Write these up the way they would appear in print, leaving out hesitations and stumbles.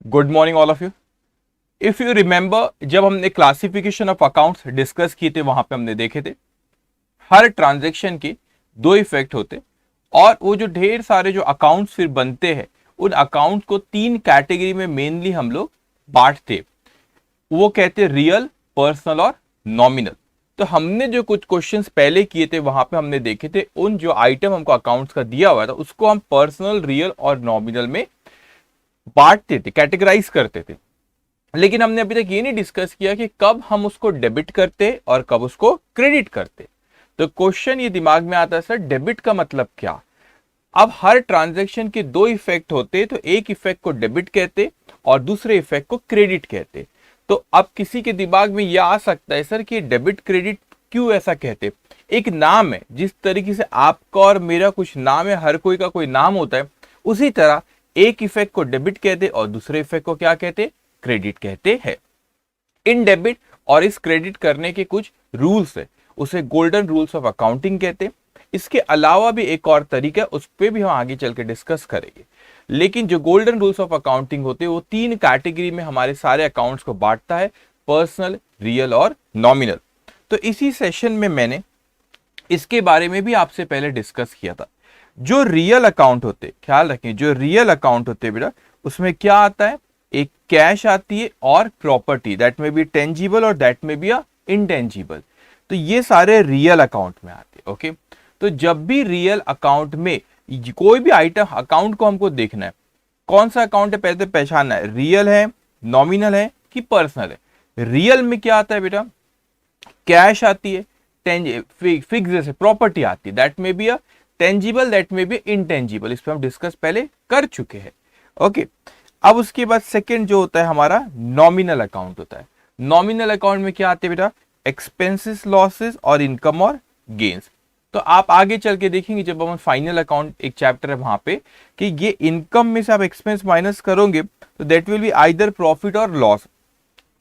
Good morning all of you. If you remember, जब हमने classification of accounts discuss किए थे वहां पे हमने देखे थे हर ट्रांजैक्शन के दो इफेक्ट होते और वो जो ढेर सारे जो अकाउंट्स फिर बनते हैं उन अकाउंट को तीन कैटेगरी में मेनली हम लोग बांटते। वो कहते रियल, पर्सनल और नॉमिनल। तो हमने जो कुछ क्वेश्चंस पहले किए थे वहां पे हमने देखे थे उन जो आइटम हमको अकाउंट्स का दिया हुआ था उसको हम पर्सनल, रियल और नॉमिनल में बांटते थे, कैटेगराइज करते थे। लेकिन हमने अभी तक ये नहीं डिस्कस किया कि कब हम उसको डेबिट करते और कब उसको क्रेडिट करते। तो क्वेश्चन ये दिमाग में आता है, सर डेबिट का मतलब क्या? अब हर ट्रांजैक्शन के दो इफेक्ट होते, तो एक इफेक्ट को डेबिट कहते और दूसरे इफेक्ट को क्रेडिट कहते। तो अब किसी के दिमाग में यह आ सकता है, सर कि डेबिट क्रेडिट क्यों ऐसा कहते? एक नाम है, जिस तरीके से आपका और मेरा कुछ नाम है, हर कोई का कोई नाम होता है, उसी तरह एक इफेक्ट को डेबिट कहते और दूसरे इफेक्ट को क्या कहते? क्रेडिट कहते हैं। इन डेबिट और इस क्रेडिट करने के कुछ रूल्स है, उसे गोल्डन रूल्स ऑफ अकाउंटिंग कहते। इसके अलावा भी एक और तरीका है, उस पर भी हम आगे चल के डिस्कस करेंगे। लेकिन जो गोल्डन रूल्स ऑफ अकाउंटिंग होते हैं वो तीन कैटेगरी में हमारे सारे अकाउंट्स को बांटता है, पर्सनल, रियल और नॉमिनल। तो इसी सेशन में मैंने इसके बारे में भी आपसे पहले डिस्कस किया था। जो रियल अकाउंट होते, ख्याल रखें, जो रियल अकाउंट होते बेटा, उसमें क्या आता है? एक कैश आती है और प्रॉपर्टी, दैट में बी टेंजिबल और दैट में बी इनटेंजिबल। तो ये सारे रियल अकाउंट में आते हैं। ओके, तो जब भी रियल अकाउंट में कोई भी आइटम अकाउंट को हमको देखना है, कौन सा अकाउंट है पहले तो पहचानना है, रियल है, नॉमिनल है कि पर्सनल है। रियल में क्या आता है बेटा? कैश आती है, फिक्स जैसे प्रॉपर्टी आती है, दैट में बी टेंजिबल, दैट में बी इनटेंजिबल। इस पर हम डिस्कस पहले कर चुके हैं। ओके, अब उसके बाद सेकंड जो होता है हमारा नॉमिनल अकाउंट होता है। नॉमिनल अकाउंट में क्या आते हैं बेटा? एक्सपेंसेस, लॉसेस और इनकम और गेन्स। तो आप आगे चल के देखेंगे जब हम फाइनल अकाउंट एक चैप्टर है वहां पे, कि ये इनकम में से आप एक्सपेंस माइनस करोगे तो that will be either profit और लॉस,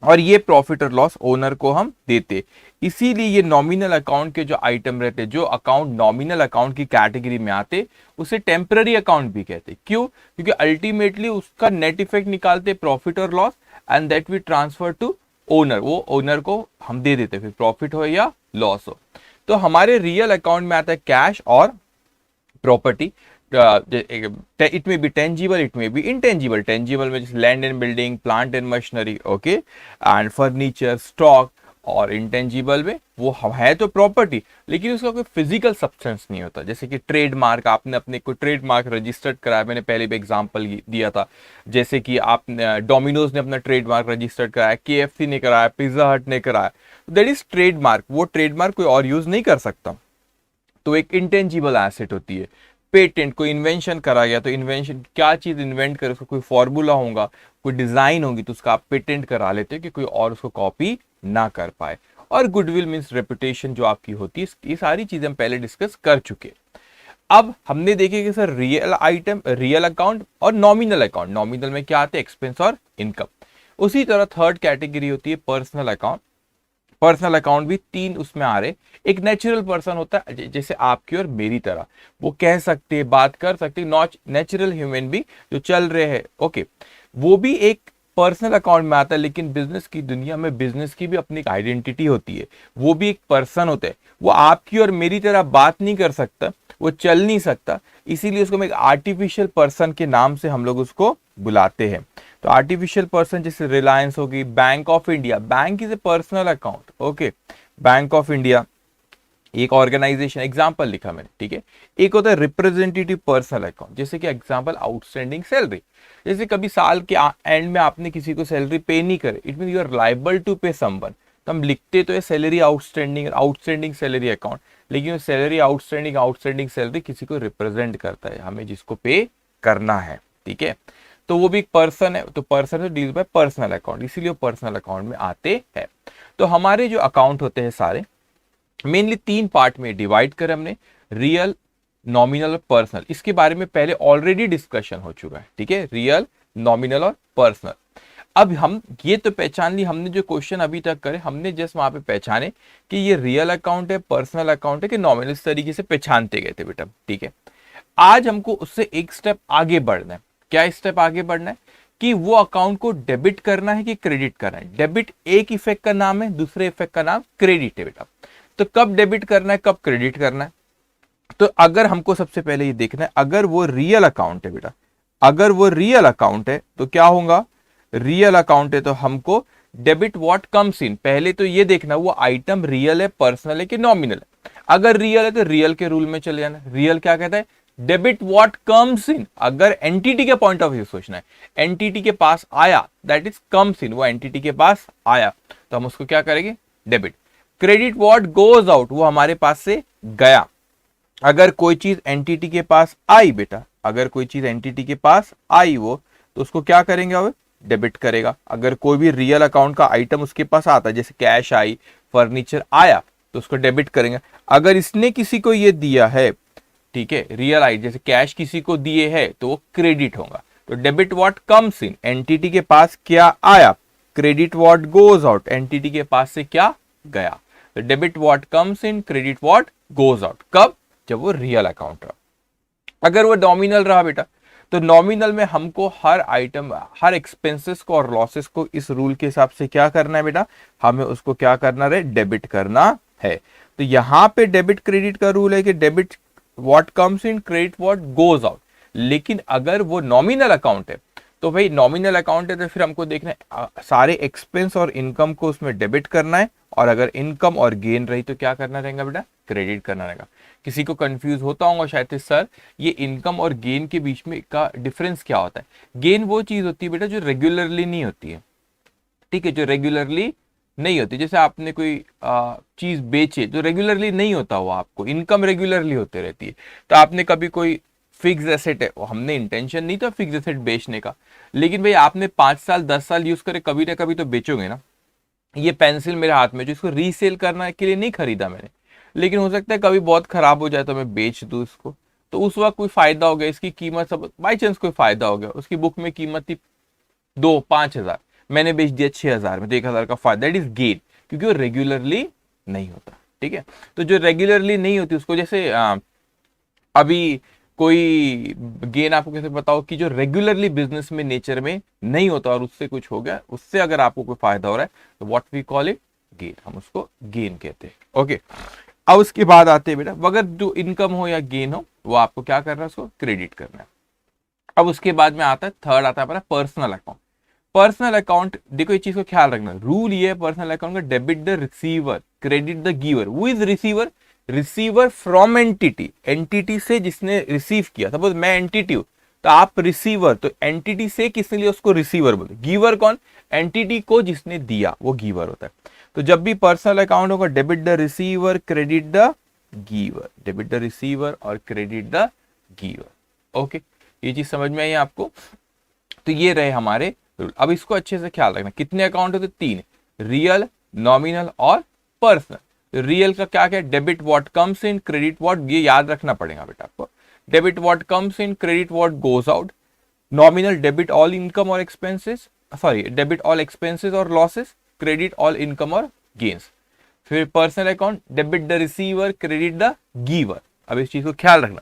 और ये प्रॉफिट और लॉस ओनर को हम देते। इसीलिए ये नॉमिनल अकाउंट के जो आइटम रहते, जो अकाउंट नॉमिनल अकाउंट की कैटेगरी में आते, उसे टेम्पररी अकाउंट भी कहते। क्यों? क्योंकि अल्टीमेटली उसका नेट इफेक्ट निकालते प्रॉफिट और loss and that we transfer to owner. वो ओनर को हम दे देते, फिर प्रॉफिट हो या लॉस हो। तो हमारे रियल अकाउंट में आता है कैश और प्रॉपर्टी। इट में बी टेंजिबल, इट में बी इनटेंजिबल। टेंजिबल में जैसे land and building, plant and machinery, okay, and furniture, stock. और इंटेंजिबल में वो है तो प्रॉपर्टी लेकिन उसका कोई फिजिकल सब्सटेंस नहीं होता। जैसे कि ट्रेडमार्क, आपने अपने कोई ट्रेडमार्क रजिस्टर्ड कराया, मैंने पहले भी एग्जांपल दिया था। जैसे कि आप डोमिनोज ने अपना ट्रेडमार्क रजिस्टर्ड कराया, केएफसी ने कराया, पिज्जा हट ने कराया, दैट इज ट्रेडमार्क। वो ट्रेडमार्क कोई और यूज नहीं कर सकता, तो एक इंटेंजिबल एसेट होती है। पेटेंट, कोई इन्वेंशन करा गया तो इन्वेंशन, क्या चीज इन्वेंट करे, उसका कोई फॉर्मूला होगा, कोई डिजाइन होगी, तो उसका आप पेटेंट करा लेते हो कि कोई और उसको कॉपी ना कर पाए। और गुडविल मींस रेपुटेशन जो आपकी होती है। ये सारी चीजें हम पहले डिस्कस कर चुके। अब हमने देखे कि sir real item, real account और नॉमिनल अकाउंट। नॉमिनल में क्या आते हैं? एक्सपेंस और इनकम। उसी तरह थर्ड कैटेगरी होती है पर्सनल अकाउंट। पर्सनल अकाउंट भी तीन उसमें आ रहे। एक नेचुरल पर्सन होता है, जैसे आपकी और मेरी तरह, वो कह सकते हैं, बात कर सकते हैं, नॉट नेचुरल ह्यूमन भी जो चल रहे हैं, ओके, वो भी एक पर्सनल अकाउंट में आता है। लेकिन बिजनेस की दुनिया में बिजनेस की भी अपनी आइडेंटिटी होती है, वो भी एक पर्सन होता है। वो आपकी और मेरी तरह बात नहीं कर सकता, वो चल नहीं सकता, इसीलिए उसको हम एक आर्टिफिशियल पर्सन के नाम से हम लोग उसको बुलाते हैं। तो आर्टिफिशियल पर्सन जैसे रिलायंस होगी, bank of India, bank is A personal account, okay, bank of India एक ऑर्गेनाइजेशन, एग्जांपल लिखा मैंने, ठीक है। एक होता है रिप्रेजेंटेटिव पर्सनल अकाउंट, जैसे कि एग्जांपल आउटस्टैंडिंग सैलरी। जैसे कभी साल के एंड में आपने किसी को सैलरी पे नहीं करे, it mean you are liable to pay someone, तो हम लिखते तो ये salary outstanding, outstanding salary account, लेकिन सैलरी आउटस्टैंडिंग सैलरी किसी को रिप्रेजेंट करता है, हमें जिसको पे करना है, ठीक है। तो वो भी एक पर्सन है, तो पर्सन है डील बाय पर्सनल अकाउंट, इसीलिए पर्सनल अकाउंट में आते हैं। तो हमारे जो अकाउंट होते हैं सारे मेनली तीन पार्ट में डिवाइड कर हमने, रियल, नॉमिनल और पर्सनल। इसके बारे में पहले ऑलरेडी डिस्कशन हो चुका है, ठीक है, रियल, नॉमिनल और पर्सनल। अब हम ये तो पहचान ली, हमने जो क्वेश्चन अभी तक करे हमने जस्ट वहां पे पहचाने कि ये रियल अकाउंट है, पर्सनल अकाउंट है कि नॉमिनल, इस तरीके से पहचानते गए थे बेटा, ठीक है। आज हमको उससे एक स्टेप आगे बढ़ना है। क्या स्टेप आगे बढ़ना है? कि वो अकाउंट को डेबिट करना है कि क्रेडिट करना है। डेबिट एक इफेक्ट का नाम है, दूसरे इफेक्ट का नाम क्रेडिट है बेटा। तो कब डेबिट करना है, कब क्रेडिट करना है? तो अगर हमको सबसे पहले ये देखना है, अगर वो रियल अकाउंट है बेटा, अगर वो रियल अकाउंट है तो क्या होगा, रियल अकाउंट है तो हमको डेबिट व्हाट कम्स इन, पहले तो ये देखना वो आइटम रियल है, पर्सनल है कि नॉमिनल है। अगर रियल है तो रियल के रूल में चले जाना। रियल क्या कहता है, डेबिट व्हाट कम्स इन। अगर एंटिटी के पॉइंट ऑफ व्यू सोचना है, एंटिटी के पास आया, दैट इज कम्स इन, वो एंटिटी के पास आया तो हम उसको क्या करेंगे, debit. Credit what goes out, वो हमारे पास से गया। अगर कोई चीज एंटिटी के पास आई बेटा, अगर कोई चीज एंटिटी के पास आई वो, तो उसको क्या करेंगे, अब डेबिट करेगा। अगर कोई भी रियल अकाउंट का आइटम उसके पास आता है, जैसे कैश आई, फर्नीचर आया, तो उसको डेबिट करेंगे। अगर इसने किसी को ये दिया है, ठीक है, रियल आई जैसे कैश किसी को दिए है, तो वो क्रेडिट होगा। तो debit what comes in, entity के पास क्या आया, credit what goes out, entity के पास से क्या गया। तो debit what comes in, credit what goes out, कब, जब वो रियल अकाउंट रहा। अगर वो नॉमिनल रहा बेटा, तो नॉमिनल में हमको हर आइटम, हर एक्सपेंसेस को और लॉसेस को इस रूल के हिसाब से क्या करना है बेटा, हमें उसको क्या करना है, डेबिट करना है। तो यहां पे डेबिट क्रेडिट का रूल है कि debit what comes in, credit what goes out. लेकिन अगर वो नॉमिनल अकाउंट है, तो भाई नॉमिनल अकाउंट है तो फिर हमको देखना है सारे एक्सपेंस और इनकम को उसमें डेबिट करना है, और अगर इनकम और गेन रही तो क्या करना रहेगा बेटा, क्रेडिट करना रहेगा। किसी को कंफ्यूज होता होगा शायद से, सर ये इनकम और गेन के बीच में का डिफरेंस क्या होता है। गेन वो चीज होती है बेटा जो रेगुलरली नहीं होती है, ठीक है, जो रेगुलरली नहीं होती। जैसे आपने कोई चीज बेचे जो रेगुलरली नहीं होता हुआ, आपको इनकम रेगुलरली होते रहती है। तो आपने कभी कोई फिक्स एसेट है, हमने इंटेंशन नहीं था फिक्स एसेट बेचने का, लेकिन भाई आपने 5 साल 10 साल यूज करे, कभी ना कभी तो बेचोगे ना। ये पेंसिल मेरे हाथ में जो, इसको रीसेल करने के लिए नहीं खरीदा मैंने, लेकिन हो सकता है कभी बहुत खराब हो जाए तो मैं बेच दूं इसको, तो उस वक्त कोई फायदा हो गया, इसकी कीमत सब बाई चांस कोई फायदा हो गया, उसकी बुक में कीमत थी 5,000, मैंने बेच दिया 6,000 में, तो 1,000 का फायदा, दैट इज गेन, क्योंकि वो रेगुलरली नहीं होता। ठीक है, तो जो रेगुलरली नहीं होती उसको, जैसे अभी कोई गेन आपको कैसे बताओ कि जो रेगुलरली बिजनेस में नेचर में नहीं होता और उससे कुछ हो गया, उससे अगर आपको कोई फायदा हो रहा है तो what we call it, gain, हम उसको गेन कहते हैं। ओके, अब उसके बाद आते हैं बेटा, अगर जो इनकम हो या गेन हो वो आपको क्या करना है, उसको क्रेडिट करना है। अब उसके बाद में आता है थर्ड, आता है पर्सनल अकाउंट। पर्सनल अकाउंट, देखो ये चीज को ख्याल रखना, रूल ये है पर्सनल अकाउंट का, debit the receiver, credit the giver. Who is receiver, receiver from entity, entity से जिसने रिसीव किया। सपोज मैं एंटिटी हूं तो आप रिसीवर, तो एंटिटी से किसने लिया उसको रिसीवर बोलते। गिवर कौन, एंटिटी को जिसने दिया वो गिवर होता है। तो जब भी पर्सनल अकाउंट होगा, debit the receiver, credit the giver, debit the receiver और क्रेडिट द गिवर। ओके, ये चीज समझ में आई आपको। तो ये रहे हमारे रूल। अब इसको अच्छे से ख्याल रखना, कितने अकाउंट होते, 3, रियल, नॉमिनल और पर्सनल। रियल का क्या क्या, debit what comes in, credit what, ये याद रखना पड़ेगा बेटा आपको, debit what comes in, credit what goes out. Nominal, debit all income और expenses, sorry debit all expenses और लॉसेस, क्रेडिट ऑल इनकम और गेन्स। फिर personal account, debit the receiver, credit the giver. अब इस चीज को ख्याल रखना,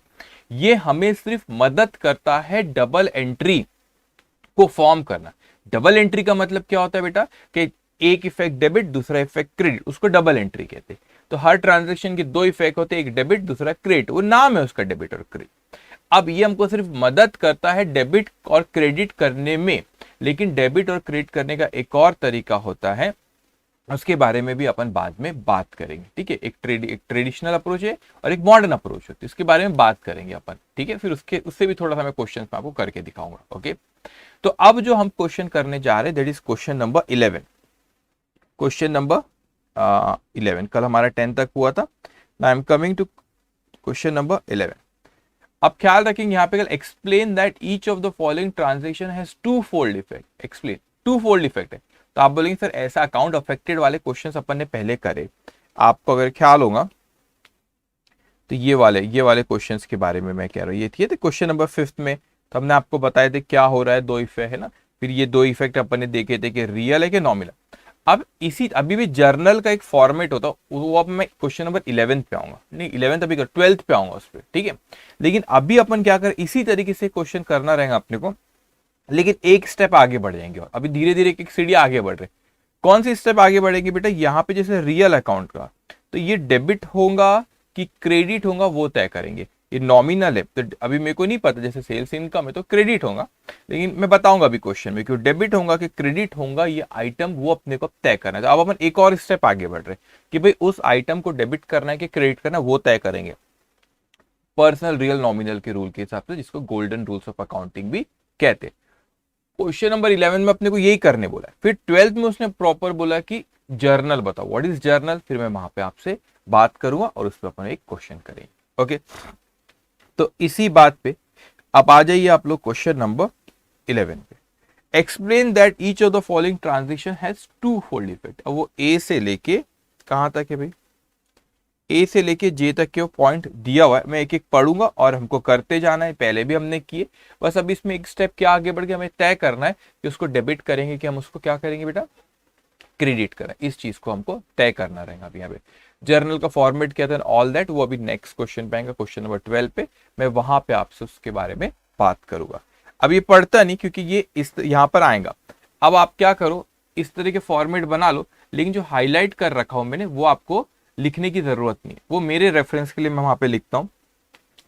ये हमें सिर्फ मदद करता है डबल एंट्री को फॉर्म करना। डबल एंट्री का मतलब क्या होता है बेटा, कि एक इफेक्ट डेबिट, दूसरा इफेक्ट क्रेडिट, उसको डबल एंट्री कहते हैं। तो हर ट्रांजैक्शन के 2 इफेक्ट होते हैं, एक डेबिट दूसरा क्रेडिट, वो नाम है उसका, डेबिट और क्रेडिट। अब ये हमको सिर्फ मदद करता है डेबिट और क्रेडिट करने में, लेकिन डेबिट और क्रेडिट करने का एक और तरीका होता है, उसके बारे में भी अपन बाद में बात करेंगे। ठीक है, एक ट्रेडिशनल अप्रोच है और एक मॉडर्न अप्रोच होती है, इसके बारे में बात करेंगे अपन। ठीक है, फिर उससे भी थोड़ा सा मैं क्वेश्चन में आपको करके दिखाऊंगा। ओके, तो अब जो हम क्वेश्चन करने जा रहे हैं that is question number 11। Question number 11, कल हमारा 10 तक हुआ था, I am coming to question number 11। अब ख्याल रखेंगे यहाँ पे, explain that each of the following transaction has two fold effect. Explain, two fold effect है, तो आप बोलेंगे सर ऐसा अकाउंट अफेक्टेड वाले क्वेश्चंस अपन ने पहले करे। आपको अगर ख्याल होगा तो ये वाले क्वेश्चंस के बारे में मैं कह रहा हूँ। ये थी क्वेश्चन नंबर 5 में, तो हमने आपको बताया था क्या हो रहा है, 2 इफेक्ट है ना। फिर ये 2 इफेक्ट अपन ने देखे थे कि रियल है कि नॉमिनल। अब अभी भी जर्नल का एक फॉर्मेट होता है, वो अब मैं क्वेश्चन नंबर 11 पे आऊंगा, नहीं 11 अभी 12th पे आऊंगा उस पर। ठीक है, लेकिन अभी अपन क्या कर, इसी तरीके से क्वेश्चन करना रहेगा अपने को, लेकिन एक स्टेप आगे बढ़ जाएंगे और अभी धीरे धीरे एक सीढ़ी आगे बढ़ रहे। कौन सी स्टेप आगे बढ़ेगी बेटा, यहाँ पे जैसे रियल अकाउंट का, तो ये डेबिट होगा कि क्रेडिट होगा वो तय करेंगे। ये नॉमिनल है तो अभी मेरे को नहीं पता, जैसे सेल्स इनकम है तो क्रेडिट होगा, लेकिन मैं बताऊंगा अभी क्वेश्चन में क्यों डेबिट होगा कि क्रेडिट होगा, ये आइटम वो अपने को तय करना है। तो अब अपन एक और स्टेप आगे बढ़ रहे कि भाई उस आइटम को डेबिट करना है कि क्रेडिट करना है वो तय करेंगे पर्सनल रियल नॉमिनल के रूल के हिसाब से, जिसको गोल्डन रूल्स ऑफ अकाउंटिंग भी कहते हैं। क्वेश्चन नंबर 11 में अपने को यही करने बोला है। फिर 12th में उसने प्रॉपर बोला कि जर्नल बताओ, व्हाट इज जर्नल। फिर मैं वहां पे आपसे बात करूंगा और उस पर अपन एक क्वेश्चन करेंगे। ओके, तो इसी बात पे अब आ जाइए आप लोग क्वेश्चन नंबर 11 पे। Explain that each of the following transaction has two fold effect. अब वो ए से लेके कहां तक है भाई, ए से लेके जे तक के पॉइंट दिया हुआ है। मैं एक एक पढ़ूंगा और हमको करते जाना है, पहले भी हमने किए, बस अब इसमें एक स्टेप क्या आगे बढ़ के हमें तय करना है कि उसको डेबिट करेंगे कि हम उसको क्या करेंगे बेटा, क्रेडिट करें। इस चीज को हमको तय करना रहेगा। अभी यहाँ पे जर्नल का फॉर्मेट क्या था, ऑल दैट, वो अभी नेक्स्ट क्वेश्चन पे आएगा, क्वेश्चन नंबर 12 पे। मैं वहां पे आपसे उसके बारे में बात करूंगा। अब ये पढ़ता नहीं क्योंकि ये इस यहाँ पर आएगा। अब आप क्या करो, इस तरह के फॉर्मेट बना लो, लेकिन जो हाईलाइट कर रखा हूं मैंने वो आपको लिखने की जरूरत नहीं है, वो मेरे रेफरेंस के लिए मैं वहां पे लिखता हूं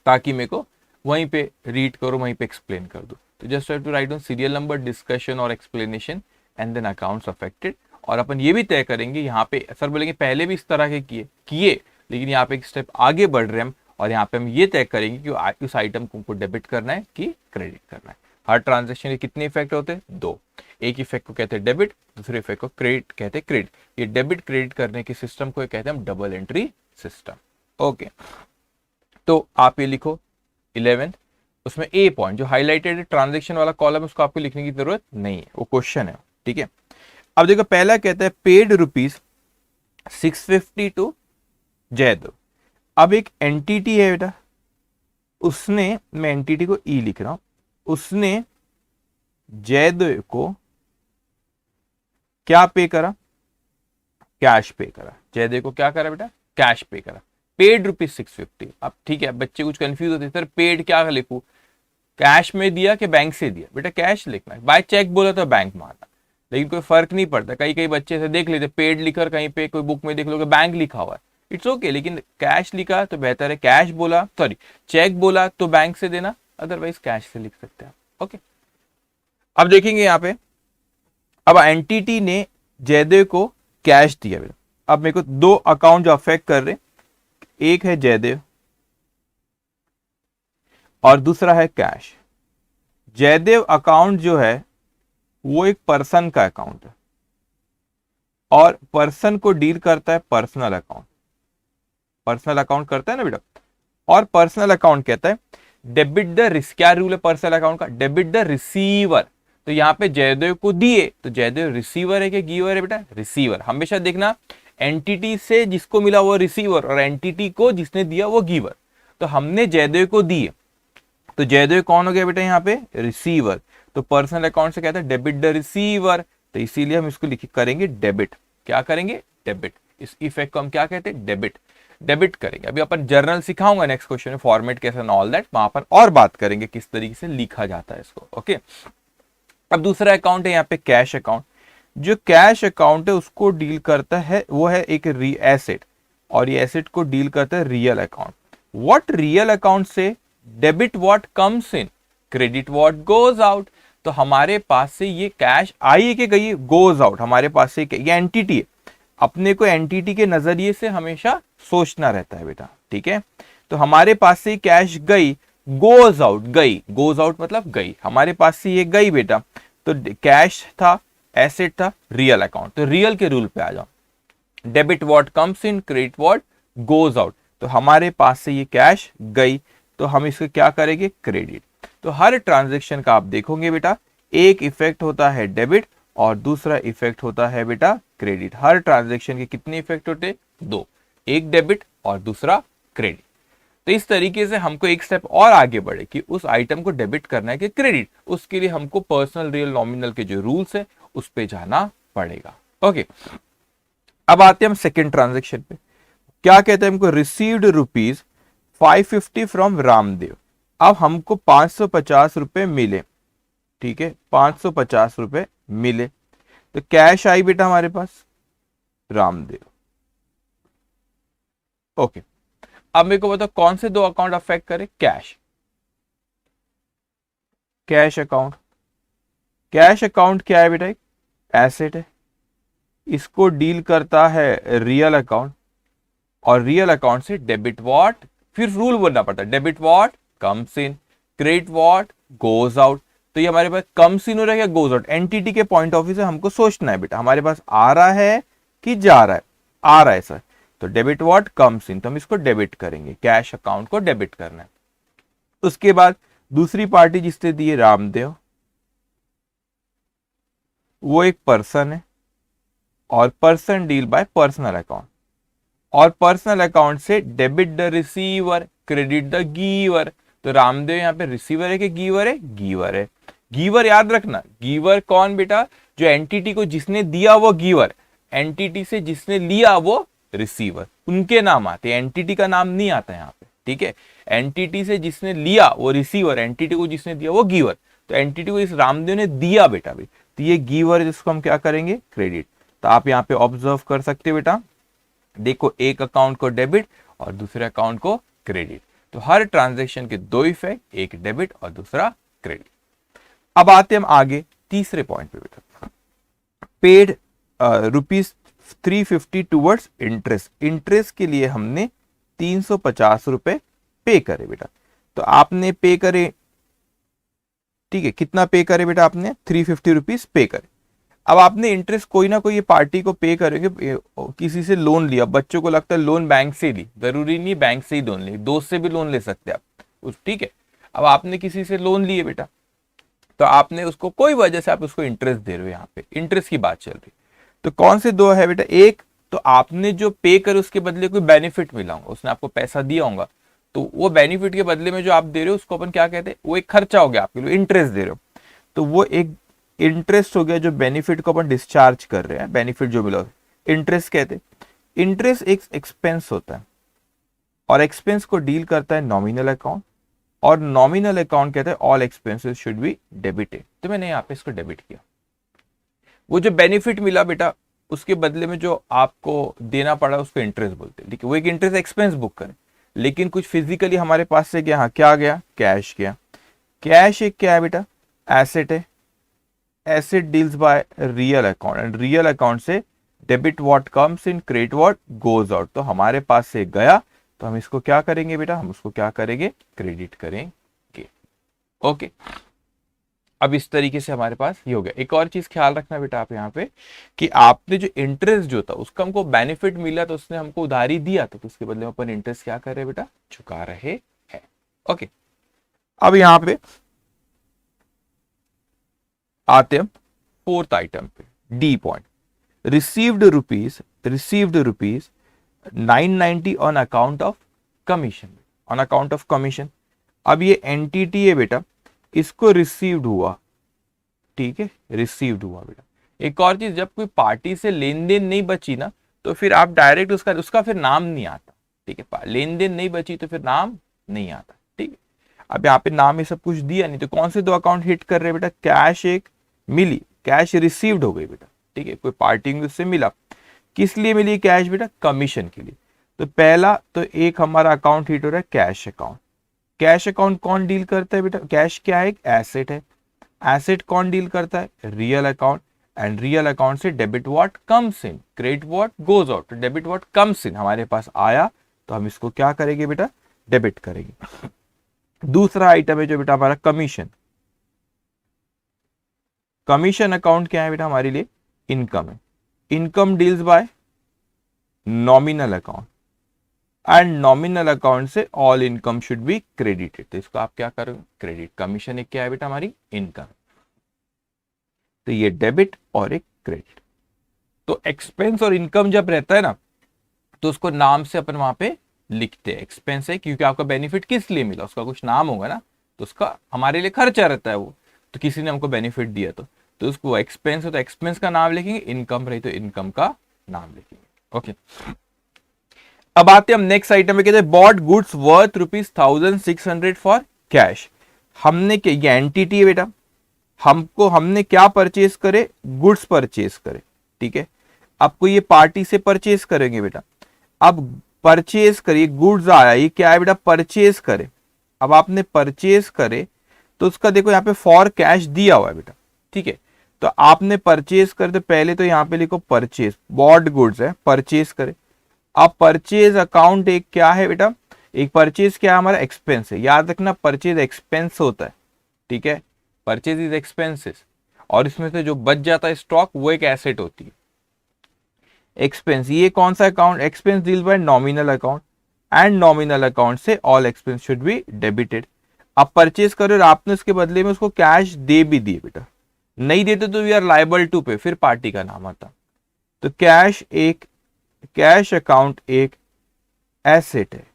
ताकि मेरे को वहीं पे रीड करो, वहीं पे एक्सप्लेन कर दो। तो just have to write on serial number, discussion और explanation and then accounts affected. और अपन ये भी तय करेंगे, यहाँ पे सर बोलेंगे पहले भी इस तरह के किए लेकिन यहाँ पे एक स्टेप आगे बढ़ रहे हैं हम, और यहाँ पे हम ये तय करेंगे कि उस आइटम को डेबिट करना है कि क्रेडिट करना है। हर ट्रांजेक्शन के कितने इफेक्ट होते हैं, 2। एक इफेक्ट को कहते हैं डेबिट, दूसरे इफेक्ट को क्रेडिट कहते हैं क्रेडिट। ये डेबिट क्रेडिट करने के सिस्टम को कहते हैं हम डबल एंट्री सिस्टम। ओके, तो आप ये लिखो 11, उसमें ए पॉइंट जो हाईलाइटेड ट्रांजेक्शन वाला कॉलम है उसको आपको लिखने की जरूरत नहीं है, वो क्वेश्चन है। ठीक है, अब देखो पहला कहता है पेड ₹650 टू जयदेव। अब एक एंटिटी है बेटा, उसने, मैं एंटिटी को ई लिख रहा हूं, उसने जयदेव को क्या पे करा, कैश पे करा। जयदेव को क्या करा बेटा, कैश पे करा। पेड ₹650। अब ठीक है, बच्चे कुछ कंफ्यूज होते हैं, सर पेड क्या लिखूं, कैश में दिया कि बैंक से दिया। बेटा कैश लिखना है, बाय चेक बोला तो बैंक मारना, लेकिन कोई फर्क नहीं पड़ता। कई कई बच्चे से देख लेते पेड लिखकर कहीं पे कोई बुक में देख लो बैंक लिखा हुआ है, इट्स ओके, लेकिन कैश लिखा तो बेहतर है। कैश बोला, सॉरी चेक बोला तो बैंक से देना, अदरवाइज कैश से लिख सकते हैं। ओके, अब देखेंगे यहाँ पे, अब एंटिटी ने जयदेव को कैश दिया। अब मेरे को 2 अकाउंट जो अफेक्ट कर रहे, एक है जयदेव और दूसरा है कैश। जयदेव अकाउंट जो है वो एक पर्सन का अकाउंट है और पर्सन को डील करता है पर्सनल अकाउंट। पर्सनल अकाउंट करता है ना बेटा, और पर्सनल अकाउंट कहता है डेबिट द, क्या रूल है पर्सनल अकाउंट का, डेबिट द रिसीवर। तो यहाँ पे जयदेव को दिए तो जयदेव रिसीवर है कि गिवर है बेटा, रिसीवर। हमेशा देखना एंटिटी से जिसको मिला वो रिसीवर और एंटिटी को जिसने दिया वो गिवर। तो हमने जयदेव को दिए तो जयदेव कौन हो गया बेटा यहाँ पे, रिसीवर। तो पर्सनल अकाउंट से कहता है डेबिट द रिसीवर, तो इसीलिए हम इसको लिख करेंगे डेबिट। क्या करेंगे, डेबिट। इस इफेक्ट को हम क्या कहते हैं, डेबिट। डेबिट करेंगे। अभी अपन जर्नल सिखाऊंगा नेक्स्ट क्वेश्चन में, फॉर्मेट कैसे एंड ऑल दैट, वहां पर और बात करेंगे किस तरीके से लिखा जाता है इसको। ओके, अब दूसरा अकाउंट है यहाँ पे कैश अकाउंट। जो कैश अकाउंट है उसको डील करता है, वो है एक एसेट, और ये एसेट को डील करता है real account. What real account से debit what comes in, credit what goes out. तो हमारे पास से ये कैश आई है कि गई, गोज आउट। हमारे पास से ये एंटिटी है, अपने को एंटिटी के नजरिए से हमेशा सोचना रहता है बेटा। ठीक है, तो हमारे पास से कैश गई, गोज आउट, गई, गोज आउट मतलब गई, हमारे पास से ये गई बेटा। तो कैश था, एसेट था, रियल अकाउंट। तो रियल के रूल पे आ जाओ, debit what comes in, credit what goes out. तो हमारे पास से ये कैश गई तो हम इसको क्या करेंगे, क्रेडिट। तो हर ट्रांजैक्शन का आप देखोगे बेटा, एक इफेक्ट होता है डेबिट और दूसरा इफेक्ट होता है बेटा क्रेडिट। हर ट्रांजैक्शन के कितने इफेक्ट होते, 2, एक डेबिट और दूसरा क्रेडिट। तो इस तरीके से हमको एक स्टेप और आगे बढ़े कि उस आइटम को डेबिट करना है कि क्रेडिट, उसके लिए हमको पर्सनल रियल नॉमिनल के जो रूल्स है उस पे जाना पड़ेगा। ओके, अब आते हैं हम सेकेंड ट्रांजेक्शन पे। क्या कहते हैं हमको, रिसीव्ड ₹550 फ्रॉम रामदेव। अब हमको 550 रुपए मिले, ठीक है, 550 रुपए मिले। तो कैश आई बेटा हमारे पास रामदेव। ओके, अब मेरे को बताओ कौन से दो अकाउंट अफेक्ट करे? Cash, cash account. Cash account क्या है बेटा? एक एसेट है, इसको डील करता है रियल अकाउंट, और रियल अकाउंट से डेबिट व्हाट, फिर रूल बोलना पड़ता है, debit what comes in, credit what goes out. तो ये हमारे पास कम्स इन हो रहा है या गोज आउट? एंटिटी के पॉइंट ऑफ व्यू से हमको सोचना है बेटा, हमारे पास आ रहा है कि जा रहा है? आ रहा है सर, तो डेबिट व्हाट कम्स इन, तो हम इसको डेबिट करेंगे, कैश अकाउंट को डेबिट करना है। उसके बाद दूसरी पार्टी जिसने दिए रामदेव, वो एक पर्सन है, और person deal by personal account, और पर्सनल अकाउंट से debit the receiver, credit the giver. तो रामदेव यहाँ पे रिसीवर है कि गिवर है? गिवर है। गिवर याद रखना, गिवर कौन बेटा? जो एंटिटी को जिसने दिया वो गिवर, एंटिटी से जिसने लिया वो रिसीवर, उनके नाम आते हैं, एंटिटी का नाम नहीं आता यहाँ पे, ठीक है। एंटिटी से जिसने लिया वो रिसीवर, एंटिटी को जिसने दिया वो गिवर। तो एंटिटी को इस रामदेव ने दिया बेटा भी, तो ये गिवर जिसको हम क्या करेंगे? क्रेडिट। तो आप यहाँ पे ऑब्जर्व कर सकते हो बेटा, देखो एक अकाउंट को डेबिट और दूसरे अकाउंट को क्रेडिट। तो हर ट्रांजैक्शन के दो इफेक्ट, एक डेबिट और दूसरा क्रेडिट। अब आते हम आगे तीसरे पॉइंट पे बेटा, पेड ₹350 टूवर्ड्स इंटरेस्ट। इंटरेस्ट के लिए हमने 350 रुपए पे करे बेटा। तो आपने पे करे, ठीक है, कितना पे करे बेटा? आपने 350 रुपीज पे करे। अब आपने इंटरेस्ट कोई ना कोई ये पार्टी को पे करेंगे, किसी से लोन लिया, बच्चों को लगता है लोन बैंक से ली, जरूरी नहीं बैंक से ही लोन ले, दोस्त से भी लोन ले सकते हैं आप, ठीक है। अब आपने किसी से लोन लिए बेटा, तो आपने उसको कोई वजह से आप उसको इंटरेस्ट दे रहे हो, यहाँ पे इंटरेस्ट की बात चल रही। तो कौन से दो है बेटा? एक तो आपने जो पे करे उसके बदले कोई बेनिफिट मिला होगा, उसने आपको पैसा दिया होगा, तो वो बेनिफिट के बदले में जो आप दे रहे हो उसको अपन क्या कहते हैं? वो एक खर्चा हो गया आपके लिए, इंटरेस्ट दे रहे हो, तो वो एक इंटरेस्ट हो गया जो बेनिफिट को अपन डिस्चार्ज कर रहे हैं, बेनिफिट जो मिला इंटरेस्ट कहते हैं। इंटरेस्ट एक एक्सपेंस होता है, और एक्सपेंस को डील करता है नॉमिनल अकाउंट, और नॉमिनल अकाउंट कहता है all expenses should be debited. तो मैंने यहाँ पे इसको डेबिट किया। वो जो बेनिफिट मिला बेटा उसके बदले में जो आपको देना पड़ा उसको इंटरेस्ट बोलते हैं, ठीक है। वो एक इंटरेस्ट एक्सपेंस बुक करें, लेकिन कुछ फिजिकली हमारे पास से क्या, क्या गया? कैश गया। कैश एक क्या है बेटा? एसेट है, asset deals by real account, and real account से debit what comes in, credit what goes out. तो हमारे पास से गया, तो हम इसको क्या करेंगे बेटा? हम उसको क्या करेंगे? क्रेडिट करेंगे। ओके, अब इस तरीके से हमारे पास ये हो गया। एक और चीज ख्याल रखना बेटा आप यहाँ पे, कि आपने जो इंटरेस्ट जो था उसका हमको बेनिफिट मिला, तो उसने हमको उधारी दिया, तो उसके बदले में अपन इंटरेस्ट क्या कर रहे हैं बेटा? चुका रहे हैं। ओके, अब यहाँ पे आते हैं फोर्थ आइटम पे, D point, received rupees 990 on account of commission, on account of commission. अब ये एंटिटी है बेटा, इसको रिसीव्ड हुआ, ठीक है, रिसीव्ड हुआ बेटा। एक और चीज, जब कोई पार्टी से लेन देन नहीं बची ना, तो फिर आप डायरेक्ट उसका फिर नाम नहीं आता, ठीक है। लेन देन नहीं बची तो फिर नाम नहीं आता, ठीक है। अब यहाँ पे नाम ये सब कुछ दिया नहीं, तो कौन से दो अकाउंट हिट कर रहे हैं बेटा? कैश एक मिली, कैश रिसीव्ड हो गई बेटा, ठीक है, कोई पार्टी उससे मिला। किस लिए मिली कैश बेटा? कमीशन के लिए। तो पहला तो एक हमारा अकाउंट हिट हो रहा है कैश अकाउंट। कैश अकाउंट कौन डील करता है बेटा? कैश क्या है? एक एसेट है। एसेट कौन डील करता है? Real account. And real account से debit what comes in, credit what goes out. तो डेबिट व्हाट कम्स इन हमारे पास आया, तो हम इसको क्या करेंगे बेटा? डेबिट करेंगे। दूसरा आइटम है जो बेटा हमारा कमीशन। कमीशन अकाउंट क्या है बेटा? हमारे लिए इनकम है। Income deals by nominal account, and nominal account से all income should be credited. तो इसको आप क्या करोगे? क्रेडिट। कमीशन एक क्या है बेटा? हमारी इनकम। तो ये डेबिट और एक क्रेडिट। तो एक्सपेंस और इनकम जब रहता है ना, तो उसको नाम से अपन वहां पे लिखते हैं। एक्सपेंस है क्योंकि आपका बेनिफिट किस लिए मिला, उसका कुछ नाम होगा ना, तो उसका हमारे लिए खर्चा रहता है वो, तो किसी ने हमको बेनिफिट दिया तो उसको एक्सपेंस है तो एक्सपेंस का नाम लिखेंगे, इनकम रही तो इनकम का नाम लिखेंगे। ओके, अब आते हैं हम नेक्स्ट आइटम में, कहते हैं bought goods worth ₹1600 for cash. हमने क्या, ये एंटिटी है बेटा, हमने क्या परचेस करे, गुड्स परचेस करे, ठीक है। आपको ये पार्टी से परचेस करेंगे बेटा, अब परचेस करिए, गुड्स आया, ये क्या है बेटा, परचेस करे। अब आपने परचेस करे तो उसका देखो यहाँ पे फॉर कैश दिया हुआ है बेटा, ठीक है। तो आपने परचेस कर, तो पहले तो यहाँ पे लिखो परचेस, बॉट गुड्स है, परचेस करे। अब परचेज अकाउंट एक क्या है बेटा, एक परचेज क्या है हमारा, एक्सपेंस है, याद रखना परचेज एक्सपेंस होता है, ठीक है। परचेज इज एक्सपेंसेस, और इसमें से जो बच जाता है स्टॉक वो एक एसेट होती है। एक्सपेंस ये कौन सा अकाउंट, expense deal by nominal account, and nominal account से all expense should be debited. आप परचेज करो और आपने उसके बदले में उसको कैश दे भी दिए बेटा, नहीं देते तो वी आर लायबल टू पे, फिर पार्टी का नाम आता। तो कैश अकाउंट एक एसेट है,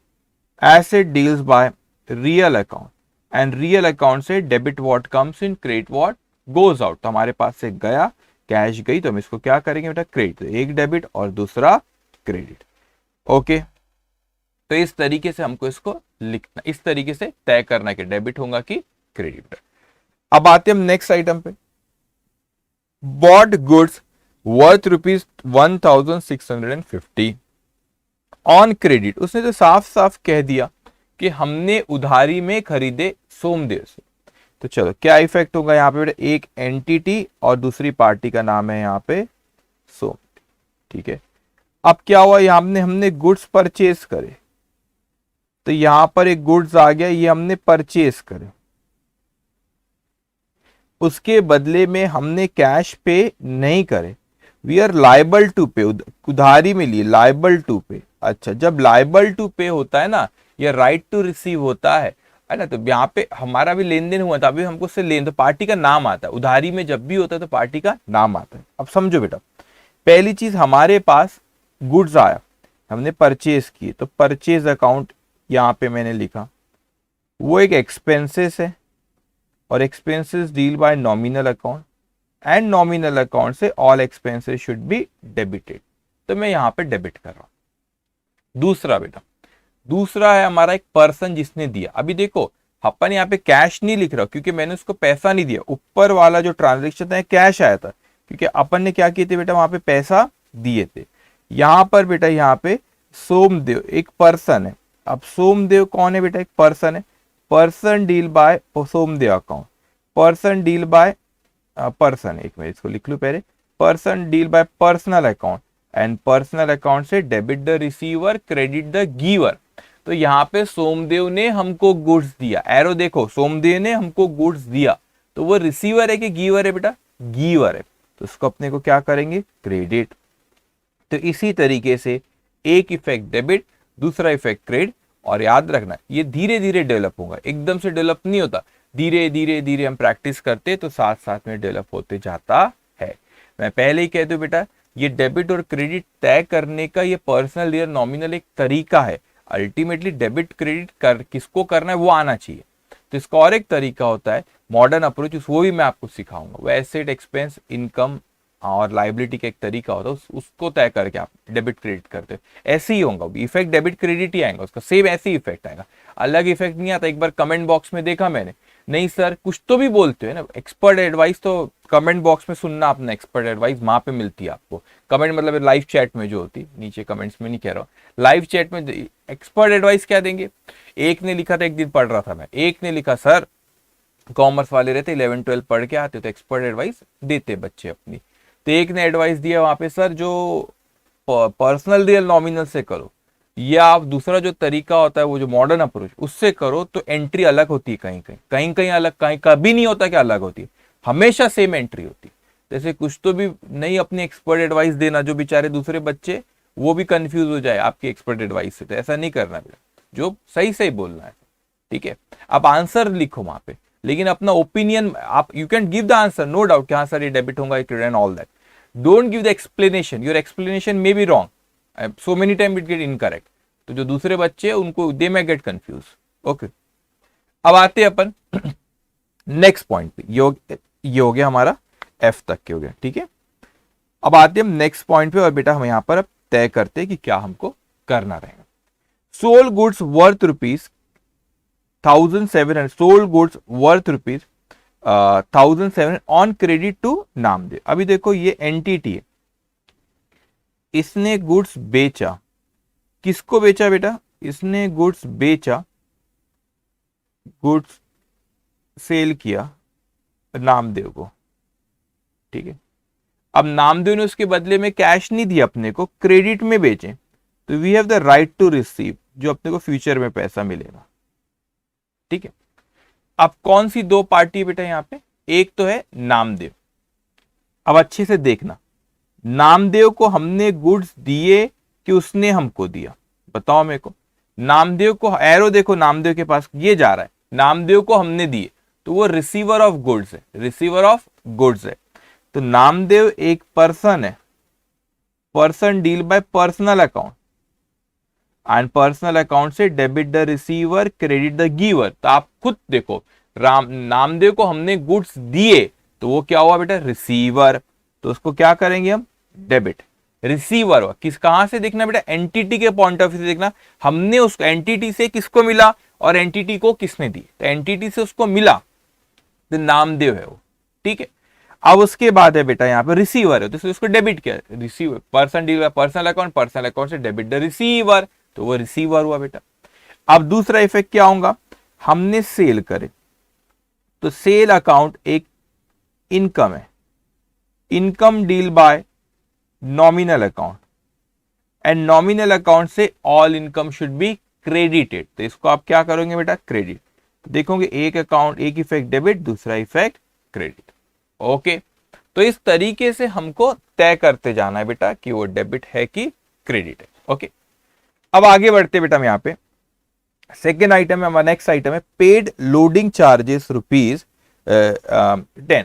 asset deals by real account, and real account से debit what comes in, credit what goes out. तो हमारे पास से गया, कैश गई, तो हम इसको क्या करेंगे बेटा, क्रेडिट। तो एक डेबिट और दूसरा क्रेडिट, ओके। तो इस तरीके से हमको इसको लिखना, इस तरीके से तय करना कि डेबिट होगा कि क्रेडिट। अब आते हम नेक्स्ट आइटम पे, bought goods worth ₹1,650 on credit. उसने तो साफ साफ कह दिया कि हमने उधारी में खरीदे सोमदेव से। तो चलो क्या इफेक्ट होगा यहाँ पे, एक एंटिटी और दूसरी पार्टी का नाम है यहाँ पे सोम, ठीक है। अब क्या हुआ, यहाँ हमने गुड्स परचेज करे, तो यहां पर एक गुड्स आ गया, ये हमने परचेज करे, उसके बदले में हमने कैश पे नहीं करे, वी आर लाइबल टू पे, उधारी में लिए, लाइबल टू पे। अच्छा, जब लाइबल टू पे होता है ना, ये राइट टू रिसीव होता है ना, तो यहाँ पे हमारा भी लेन देन हुआ था, अभी हमको उससे लेन, तो पार्टी का नाम आता है, उधारी में जब भी होता है तो पार्टी का नाम आता है। अब समझो बेटा, पहली चीज हमारे पास गुड्स आया, हमने परचेज किए, तो परचेज अकाउंट यहाँ पे मैंने लिखा, वो एक एक्सपेंसेस है, और expenses deal by nominal account, and nominal account से all expenses should be debited. तो मैं यहां पे डेबिट कर रहा हूं। दूसरा बेटा, दूसरा है हमारा एक पर्सन जिसने दिया। अभी देखो अपन यहाँ पे कैश नहीं लिख रहा क्योंकि मैंने उसको पैसा नहीं दिया, ऊपर वाला जो ट्रांजेक्शन है कैश आया था, क्योंकि अपन ने क्या किए थे बेटा, वहां पे पैसा दिए थे। यहां पर बेटा, यहाँ पे सोमदेव एक पर्सन है। अब सोमदेव कौन है बेटा, एक पर्सन है, person deal by Somdev account, person deal by person, एक मिनट इसको लिख लू पहले, person deal by personal account, and personal account से debit the receiver, credit the giver. तो यहाँ पे सोमदेव ने हमको गुड्स दिया, एरो देखो, सोमदेव ने हमको गुड्स दिया, तो वो रिसीवर है कि गिवर है बेटा, गिवर है, तो उसको अपने को क्या करेंगे, क्रेडिट। तो इसी तरीके से एक इफेक्ट डेबिट, दूसरा इफेक्ट क्रेडिट। और याद रखना ये धीरे धीरे डेवलप होगा, एकदम से डेवलप नहीं होता, धीरे धीरे धीरे हम प्रैक्टिस करते तो साथ साथ में डेवलप होते जाता है। मैं पहले ही कह दूं बेटा, ये डेबिट और क्रेडिट तय करने का ये पर्सनल या नॉमिनल एक तरीका है। अल्टीमेटली डेबिट क्रेडिट किसको करना है वो आना चाहिए। तो इसका और एक तरीका होता है मॉडर्न अप्रोच, वो भी मैं आपको सिखाऊंगा। वो एसेट, एक्सपेंस, इनकम और लाइबिलिटी का एक तरीका होता है, उसको तय करके आप डेबिट क्रेडिट करते हो। ऐसे ही होगा, इफेक्ट डेबिट क्रेडिट ही आएगा, उसका सेम ऐसे ही इफेक्ट आएगा, अलग इफेक्ट नहीं आता। एक बार कमेंट बॉक्स में देखा मैंने, नहीं सर कुछ तो भी बोलते हो ना, एक्सपर्ट एडवाइस तो कमेंट बॉक्स में सुनना अपना, एक्सपर्ट एडवाइस वहां पे मिलती है आपको। कमेंट मतलब लाइव चैट में जो होती, नीचे कमेंट्स में नहीं कह रहा हूँ, लाइव चैट में एक्सपर्ट एडवाइस क्या देंगे। एक ने लिखा था, एक दिन पढ़ रहा था मैं, एक ने लिखा सर कॉमर्स वाले रहते 11-12 पढ़ के आते तो एक्सपर्ट एडवाइस देते बच्चे अपनी। तो एक ने एडवाइस दिया वहां पे, सर जो पर्सनल रियल नॉमिनल से करो, या आप दूसरा जो तरीका होता है वो जो मॉडर्न अप्रोच उससे करो, तो एंट्री अलग होती है, कहीं कहीं अलग, कहीं कभी नहीं होता कि अलग होती है, हमेशा सेम एंट्री होती है। जैसे कुछ तो भी नहीं अपनी एक्सपर्ट एडवाइस देना, जो बेचारे दूसरे बच्चे वो भी कंफ्यूज हो जाए आपकी एक्सपर्ट एडवाइस से, तो ऐसा नहीं करना बेटा, जो सही सही बोलना है, ठीक है। आप आंसर लिखो वहां पे, लेकिन अपना ओपिनियन आप, you can give the answer no doubt कि हाँ सर ये डेबिट होगा, credit and all that. Don't give the explanation, your explanation may be wrong, so many time it get incorrect, तो जो दूसरे बच्चे हैं उनको दे मे गेट कंफ्यूज, ओके। अब आते हैं अपन नेक्स्ट पॉइंट पे, ये हो गया हमारा एफ तक के हो गया, ठीक है। अब आते हैं हम नेक्स्ट पॉइंट पे, और बेटा हम यहां पर अब तय करते हैं कि क्या हमको करना रहेगा। Sold goods worth ₹1700, sold goods worth 1700 on credit to Namdev. अभी देखो ये एंटिटी है, इसने गुड्स बेचा, किसको बेचा बेटा, इसने गुड्स बेचा, गुड्स सेल किया नामदेव को, ठीक है। अब नामदेव ने उसके बदले में कैश नहीं दिया अपने को, क्रेडिट में बेचे, तो we have the right to receive, जो अपने को फ्यूचर में पैसा मिलेगा, ठीक है। अब कौन सी दो पार्टी है बेटा यहाँ पे, एक तो है नामदेव। अब अच्छे से देखना, नामदेव को हमने गुड्स दिए कि उसने हमको दिया, बताओ मेरे को। नामदेव को एरो देखो, नामदेव के पास ये जा रहा है, नामदेव को हमने दिए, तो वो रिसीवर ऑफ गुड्स है, रिसीवर ऑफ गुड्स है। तो नामदेव एक पर्सन है, person deal by personal account, and personal account से debit the receiver, credit the giver. तो आप खुद देखो, नामदेव को हमने गुड्स दिए, तो वो क्या हुआ बेटा, रिसीवर, तो उसको क्या करेंगे हम, डेबिट। रिसीवर हुआ, किस कहां से देखना बेटा, एंटिटी के पॉइंट ऑफ व्यू से देखना, हमने उसको एंटिटी से किसको मिला और एंटिटी को किसने दी, तो एंटिटी से उसको मिला, तो नामदेव है वो, ठीक है। अब उसके बाद है बेटा यहाँ पे रिसीवर है, तो उसको डेबिट किया, receiver, person deal personal account, personal account से डेबिट द रिसीवर, तो वो रिसीवर हुआ बेटा। अब दूसरा इफेक्ट क्या होगा, हमने सेल करे, तो सेल अकाउंट एक इनकम है, income deal by nominal account, and nominal account से all income should be credited, तो इसको आप क्या करोगे बेटा, क्रेडिट। देखोगे एक अकाउंट, एक इफेक्ट डेबिट, दूसरा इफेक्ट क्रेडिट, ओके। तो इस तरीके से हमको तय करते जाना है बेटा कि वो डेबिट है कि क्रेडिट है, ओके। अब आगे बढ़ते बेटा, हम यहाँ पे सेकेंड आइटम है, नेक्स्ट आइटम है पेड लोडिंग चार्जेस ₹10।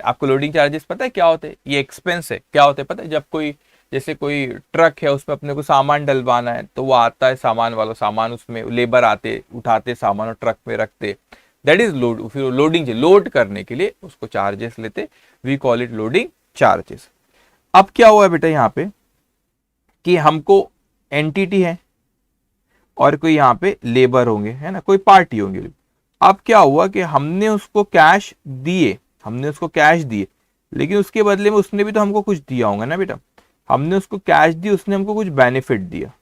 आपको लोडिंग चार्जेस पता है क्या होते हैं, ये एक्सपेंस है, क्या होते हैं पता है, जब कोई जैसे कोई ट्रक है उसमें अपने को सामान डलवाना है, तो वो आता है सामान वाला, सामान उसमें लेबर आते, उठाते सामान और ट्रक में रखते, दैट इज लोड। फिर लोडिंग, लोड करने के लिए उसको चार्जेस लेते, we call it loading charges. अब क्या हुआ बेटा यहाँ पे कि हमको एंटिटी है और कोई यहाँ पे लेबर होंगे, है ना, कोई पार्टी होंगी। अब क्या हुआ कि हमने उसको कैश दिए, हमने उसको कैश दिए, लेकिन उसके बदले में उसने भी तो हमको कुछ दिया होगा ना बेटा, हमने उसको कैश दी, उसने हमको कुछ बेनिफिट दिया।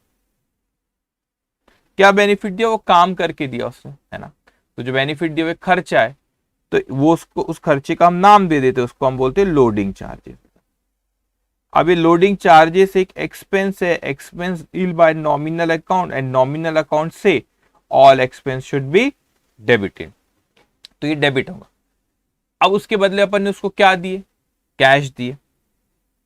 क्या बेनिफिट दिया, वो काम करके दिया उसने, है ना, तो जो बेनिफिट दिया वो खर्चा है, तो वो उसको, उस खर्चे का हम नाम दे देते, उसको हम बोलते हैं लोडिंग चार्जेस। अब ये लोडिंग चार्जेस एक एक्सपेंस है, expense deal by nominal account, and nominal account से all expense should be debited, तो ये डेबिट होगा। अब उसके बदले अपन ने उसको क्या दिए, कैश दिए,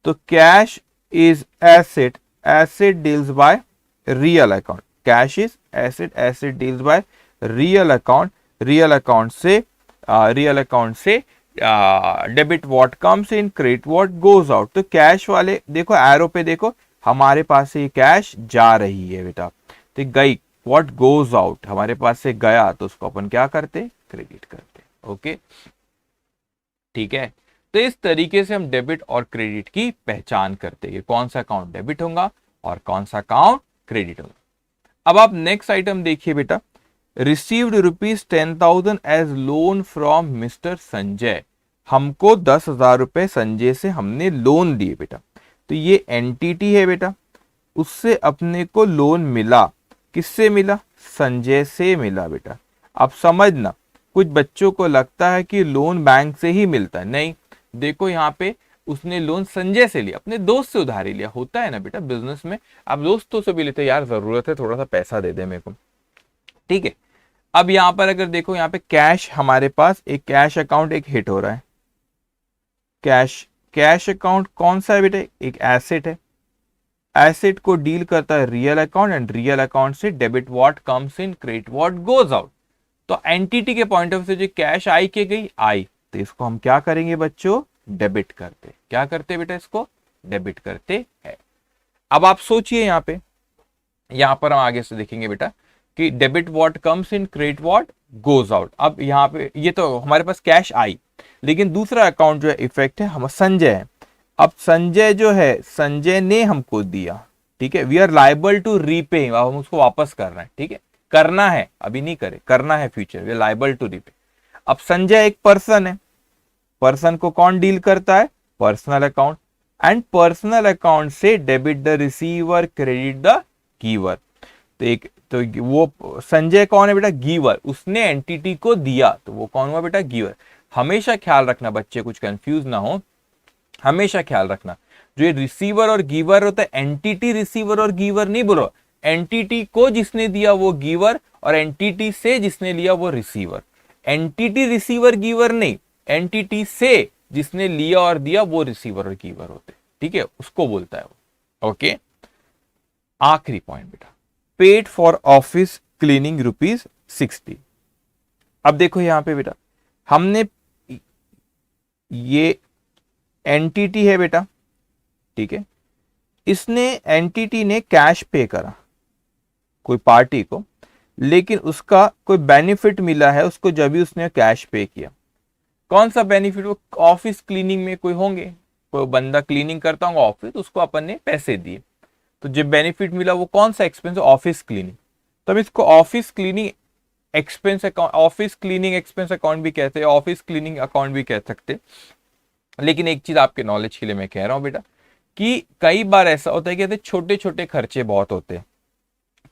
तो cash is asset, asset deals by real account, cash is asset, asset deals by real account, real account से debit what comes in, credit what goes out. तो कैश वाले देखो, एरो पे देखो, हमारे पास से कैश जा रही है बेटा, तो गई, व्हाट गोज आउट हमारे पास से गया, तो उसको अपन क्या करते, क्रेडिट करते, ओके, ठीक है। तो इस तरीके से हम डेबिट और क्रेडिट की पहचान करते हैं, कौन सा अकाउंट डेबिट होगा और कौन सा अकाउंट क्रेडिट होगा। अब आप नेक्स्ट आइटम देखिए बेटा, received ₹10,000 as loan from mister Sanjay, हमको 10,000 रुपए संजय से हमने लोन दिए बेटा, तो ये एंटिटी है बेटा, उससे अपने को लोन मिला, किससे मिला, संजय से मिला बेटा। अब समझना, कुछ बच्चों को लगता है कि लोन बैंक से ही मिलता है, नहीं, देखो यहाँ पे उसने लोन संजय से लिया, अपने दोस्त से उधारी लिया, होता है ना बेटा बिजनेस में, आप दोस्तों से भी लेते, यार जरूरत है थोड़ा सा पैसा दे दे मेरे को, ठीक है। अब यहां पर अगर देखो, यहाँ पे कैश, हमारे पास एक कैश अकाउंट एक हिट हो रहा है, कैश अकाउंट कौन सा है बेटे, एक एसेट है, एसेट को डील करता है real account, and real account से debit what comes in, credit what goes out. तो एंटिटी के पॉइंट ऑफ व्यू से जो कैश आई के गई, आई, तो इसको हम क्या करेंगे बच्चों, डेबिट करते, क्या करते बेटा, इसको डेबिट करते हैं। अब आप सोचिए यहाँ पे, यहां पर हम आगे से देखेंगे बेटा कि debit what comes in, credit what goes out. अब यहाँ पे ये तो हमारे पास कैश आई, लेकिन दूसरा अकाउंट जो है इफेक्ट है, हम संजय है। अब संजय जो है, संजय ने हमको दिया, ठीक है, we are liable to repay, अब हम उसको वापस कर रहे हैं, ठीक है, करना है, अभी नहीं करे, करना है future, we are liable to repay. अब संजय एक पर्सन है, पर्सन को कौन डील करता है? Personal account. And personal account से debit the receiver, credit the giver. तो वो संजय कौन है बेटा? गिवर। उसने एंटिटी को दिया, तो वो कौन हुआ बेटा? गिवर। हमेशा ख्याल रखना बच्चे, कुछ कंफ्यूज ना हो, हमेशा ख्याल रखना जो ये रिसीवर और गिवर होता है, एंटिटी रिसीवर और गिवर नहीं बोलो, एंटिटी को जिसने दिया वो गिवर और एंटिटी से जिसने लिया वो रिसीवर। एंटिटी रिसीवर गिवर नहीं, एंटिटी से जिसने लिया और दिया वो रिसीवर और गिवर होते, ठीक है, उसको बोलता है वो। ओके, आखिरी पॉइंट बेटा, पेड फॉर ऑफिस क्लीनिंग ₹60। अब देखो यहां पे बेटा, हमने ये एंटिटी है बेटा, ठीक है, इसने एंटिटी ने कैश पे करा कोई पार्टी को, लेकिन उसका कोई बेनिफिट मिला है उसको जब भी उसने कैश पे किया। कौन सा बेनिफिट? वो ऑफिस क्लीनिंग में कोई होंगे, कोई बंदा क्लीनिंग करता होगा ऑफिस, उसको अपन ने पैसे दिए, तो जब बेनिफिट मिला वो कौन सा एक्सपेंस? Office cleaning. तब इसको office cleaning expense account, office cleaning expense account भी कहते हैं, ऑफिस क्लीनिंग अकाउंट भी कह सकते। लेकिन एक चीज आपके नॉलेज के लिए मैं कह रहा हूं बेटा, कि कई बार ऐसा होता है कि छोटे छोटे खर्चे बहुत होते हैं,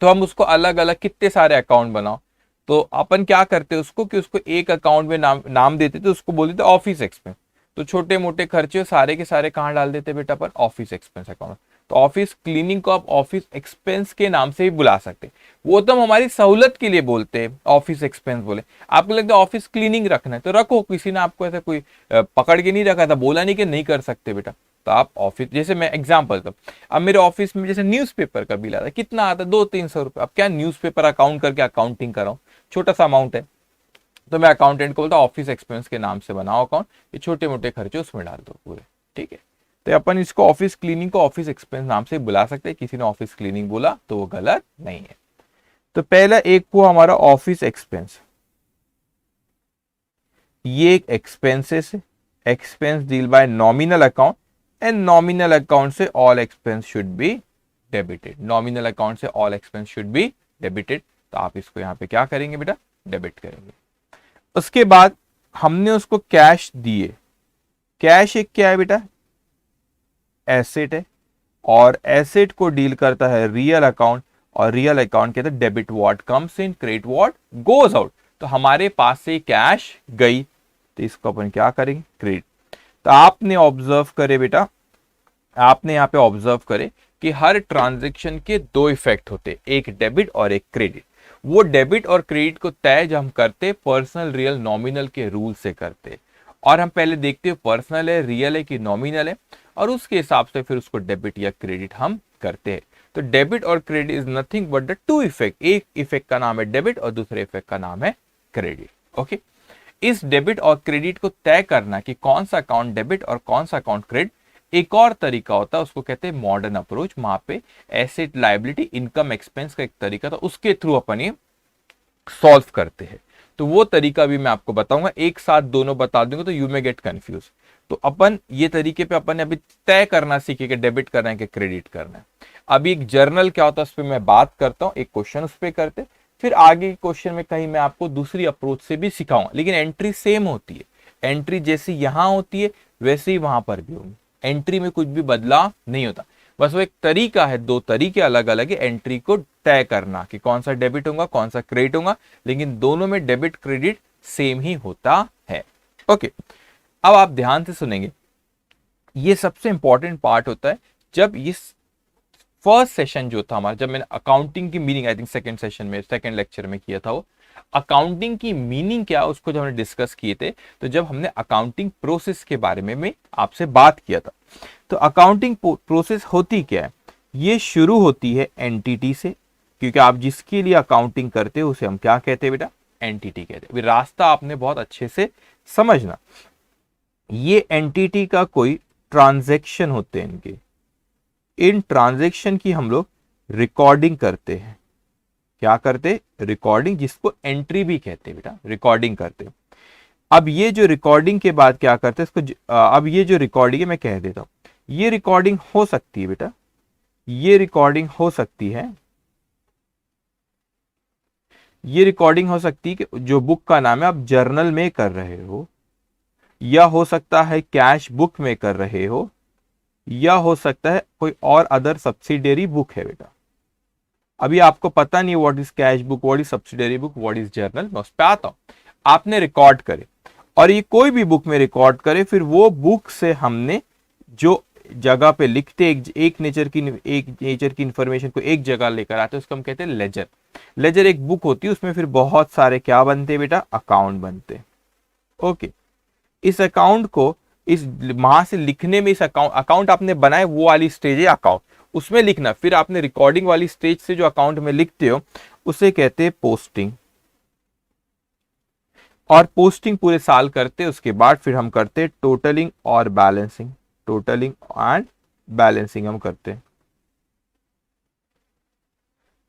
तो हम उसको अलग अलग कितने सारे अकाउंट बनाओ, तो अपन क्या करते हैं उसको, कि उसको एक अकाउंट में नाम देते थे, उसको बोल देते ऑफिस एक्सपेंस। तो छोटे मोटे खर्चे सारे के सारे कहाँ डाल देते बेटा अपन? Office expense account. तो ऑफिस क्लीनिंग को आप ऑफिस एक्सपेंस के नाम से भी बुला सकते, वो तो हम हमारी सहूलत के लिए बोलते हैं, ऑफिस एक्सपेंस बोले। आपको लगता है ऑफिस क्लीनिंग रखना है तो रखो, किसी ने आपको ऐसा कोई पकड़ के नहीं रखा था, बोला नहीं कि नहीं कर सकते बेटा। तो आप ऑफिस, जैसे मैं एग्जांपल दो, अब मेरे ऑफिस में जैसे न्यूज़पेपर का बिल आता है, कितना आता है? 200-300 रुपए। अब क्या न्यूज़पेपर अकाउंट करके अकाउंटिंग कराऊं? छोटा सा अमाउंट है, तो मैं अकाउंटेंट को बोलता ऑफिस एक्सपेंस के नाम से बनाओ अकाउंट, ये छोटे मोटे खर्चे उसमें डाल दो पूरे, ठीक है। तो अपन इसको ऑफिस क्लीनिंग को ऑफिस एक्सपेंस नाम से बुला सकते हैं, किसी ने ऑफिस क्लीनिंग बोला तो वो गलत नहीं है। तो पहला एक हुआ हमारा ऑफिस एक्सपेंस, ये एक एक्सपेंसेस है, expense deal by nominal account, and nominal account से all expense should be debited. Nominal account से all expense should be debited, तो आप इसको यहां पे क्या करेंगे बेटा? डेबिट करेंगे। उसके बाद हमने उसको कैश दिए, कैश एक क्या है बेटा? एसेट है, और एसेट को डील करता है रियल अकाउंट, और रियल अकाउंट कहते हैं debit what comes in, credit what goes out. तो हमारे पास से कैश गई, तो इसको अपन क्या करेंगे? क्रेडिट। तो आपने ऑब्जर्व करे बेटा, आपने यहाँ पे ऑब्जर्व करे कि हर ट्रांजैक्शन के दो इफेक्ट होते, एक डेबिट और एक क्रेडिट। वो डेबिट और क्रेडिट को तय जब हम करते पर्सनल, रियल, नॉमिनल के रूल से करते, और हम पहले देखते हैं पर्सनल है, रियल है कि नॉमिनल है, और उसके हिसाब से फिर उसको डेबिट या क्रेडिट हम करते हैं। तो डेबिट और credit is nothing but the two effect, एक इफेक्ट का नाम है डेबिट और दूसरे इफेक्ट का नाम है क्रेडिट। ओके, इस डेबिट और क्रेडिट को तय करना कि कौन सा अकाउंट डेबिट और कौन सा अकाउंट क्रेडिट, एक और तरीका होता है, उसको कहते हैं मॉडर्न अप्रोच। वहां पे एसेट, लायबिलिटी, इनकम, एक्सपेंस का एक तरीका था, उसके थ्रू अपन ये सॉल्व करते हैं। तो वो तरीका भी मैं आपको बताऊंगा, एक साथ दोनों बता दूंगा तो यू मे गेट कंफ्यूज। तो अपन ये तरीके पे अपन ने अभी तय करना सीखे कि डेबिट करना है कि क्रेडिट करना है। अभी एक जर्नल क्या होता है उस पर मैं बात करता हूँ, एक क्वेश्चन उस पर करते, फिर आगे क्वेश्चन में कहीं मैं आपको दूसरी अप्रोच से भी सिखाऊंगा, लेकिन एंट्री सेम होती है। एंट्री जैसी यहां होती है वैसे ही वहां पर भी होगी, एंट्री में कुछ भी बदलाव नहीं होता, बस वो एक तरीका है, दो तरीके अलग अलग है एंट्री को तय करना कि कौन सा डेबिट होगा कौन सा क्रेडिट होगा, लेकिन दोनों में डेबिट क्रेडिट सेम ही होता है। ओके, अब आप ध्यान से सुनेंगे, ये सबसे इंपॉर्टेंट पार्ट होता है जब इस फर्स्ट सेशन जो था हमारा, जब मैंने अकाउंटिंग की meaning, I think second session में, सेकंड लेक्चर में किया था, वो अकाउंटिंग की मीनिंग क्या उसको जब हमने डिस्कस किए थे, तो जब हमने अकाउंटिंग प्रोसेस के बारे में मैं आपसे बात किया था। तो अकाउंटिंग प्रोसेस होती क्या है? ये शुरू होती है एंटिटी से, क्योंकि आप जिसके लिए अकाउंटिंग करते हो उसे हम क्या कहते हैं बेटा? एंटिटी कहते हैं। रास्ता आपने बहुत अच्छे से समझना, ये एंटिटी का कोई ट्रांजैक्शन होते हैं इनके, इन ट्रांजैक्शन की हम लोग रिकॉर्डिंग करते हैं। क्या करते? रिकॉर्डिंग, जिसको एंट्री भी कहते हैं बेटा, रिकॉर्डिंग करते हैं। अब ये जो रिकॉर्डिंग के बाद क्या करते हैं इसको, अब ये जो रिकॉर्डिंग है मैं कह देता हूं, ये रिकॉर्डिंग हो सकती है बेटा, ये रिकॉर्डिंग हो सकती है, ये रिकॉर्डिंग हो सकती है कि जो बुक का नाम है आप जर्नल में कर रहे हो, या हो सकता है कैश बुक में कर रहे हो, या हो सकता है कोई और अदर सब्सिडियरी बुक है बेटा। अभी आपको पता नहीं what is cash book, what is subsidiary book, what is journal, मैं उस पर आता हूं। आपने रिकॉर्ड करे, और ये कोई भी बुक में रिकॉर्ड करे, फिर वो बुक से हमने जो जगह पे लिखते एक नेचर की इंफॉर्मेशन को एक जगह लेकर आते हैं, उसको हम कहते हैं लेजर। लेजर एक बुक होती है, उसमें फिर बहुत सारे क्या बनते हैं बेटा, अकाउंट बनते हैं। ओके, इस अकाउंट को इस वहां से लिखने में, इस अकाउंट आपने बनाए वो वाली स्टेज है अकाउंट, उसमें लिखना, फिर आपने रिकॉर्डिंग वाली स्टेज से जो अकाउंट में लिखते हो उसे कहते हैं पोस्टिंग। और पोस्टिंग पूरे साल करते हैं, उसके बाद फिर हम करते हैं टोटलिंग और बैलेंसिंग। टोटलिंग एंड बैलेंसिंग हम करते हैं,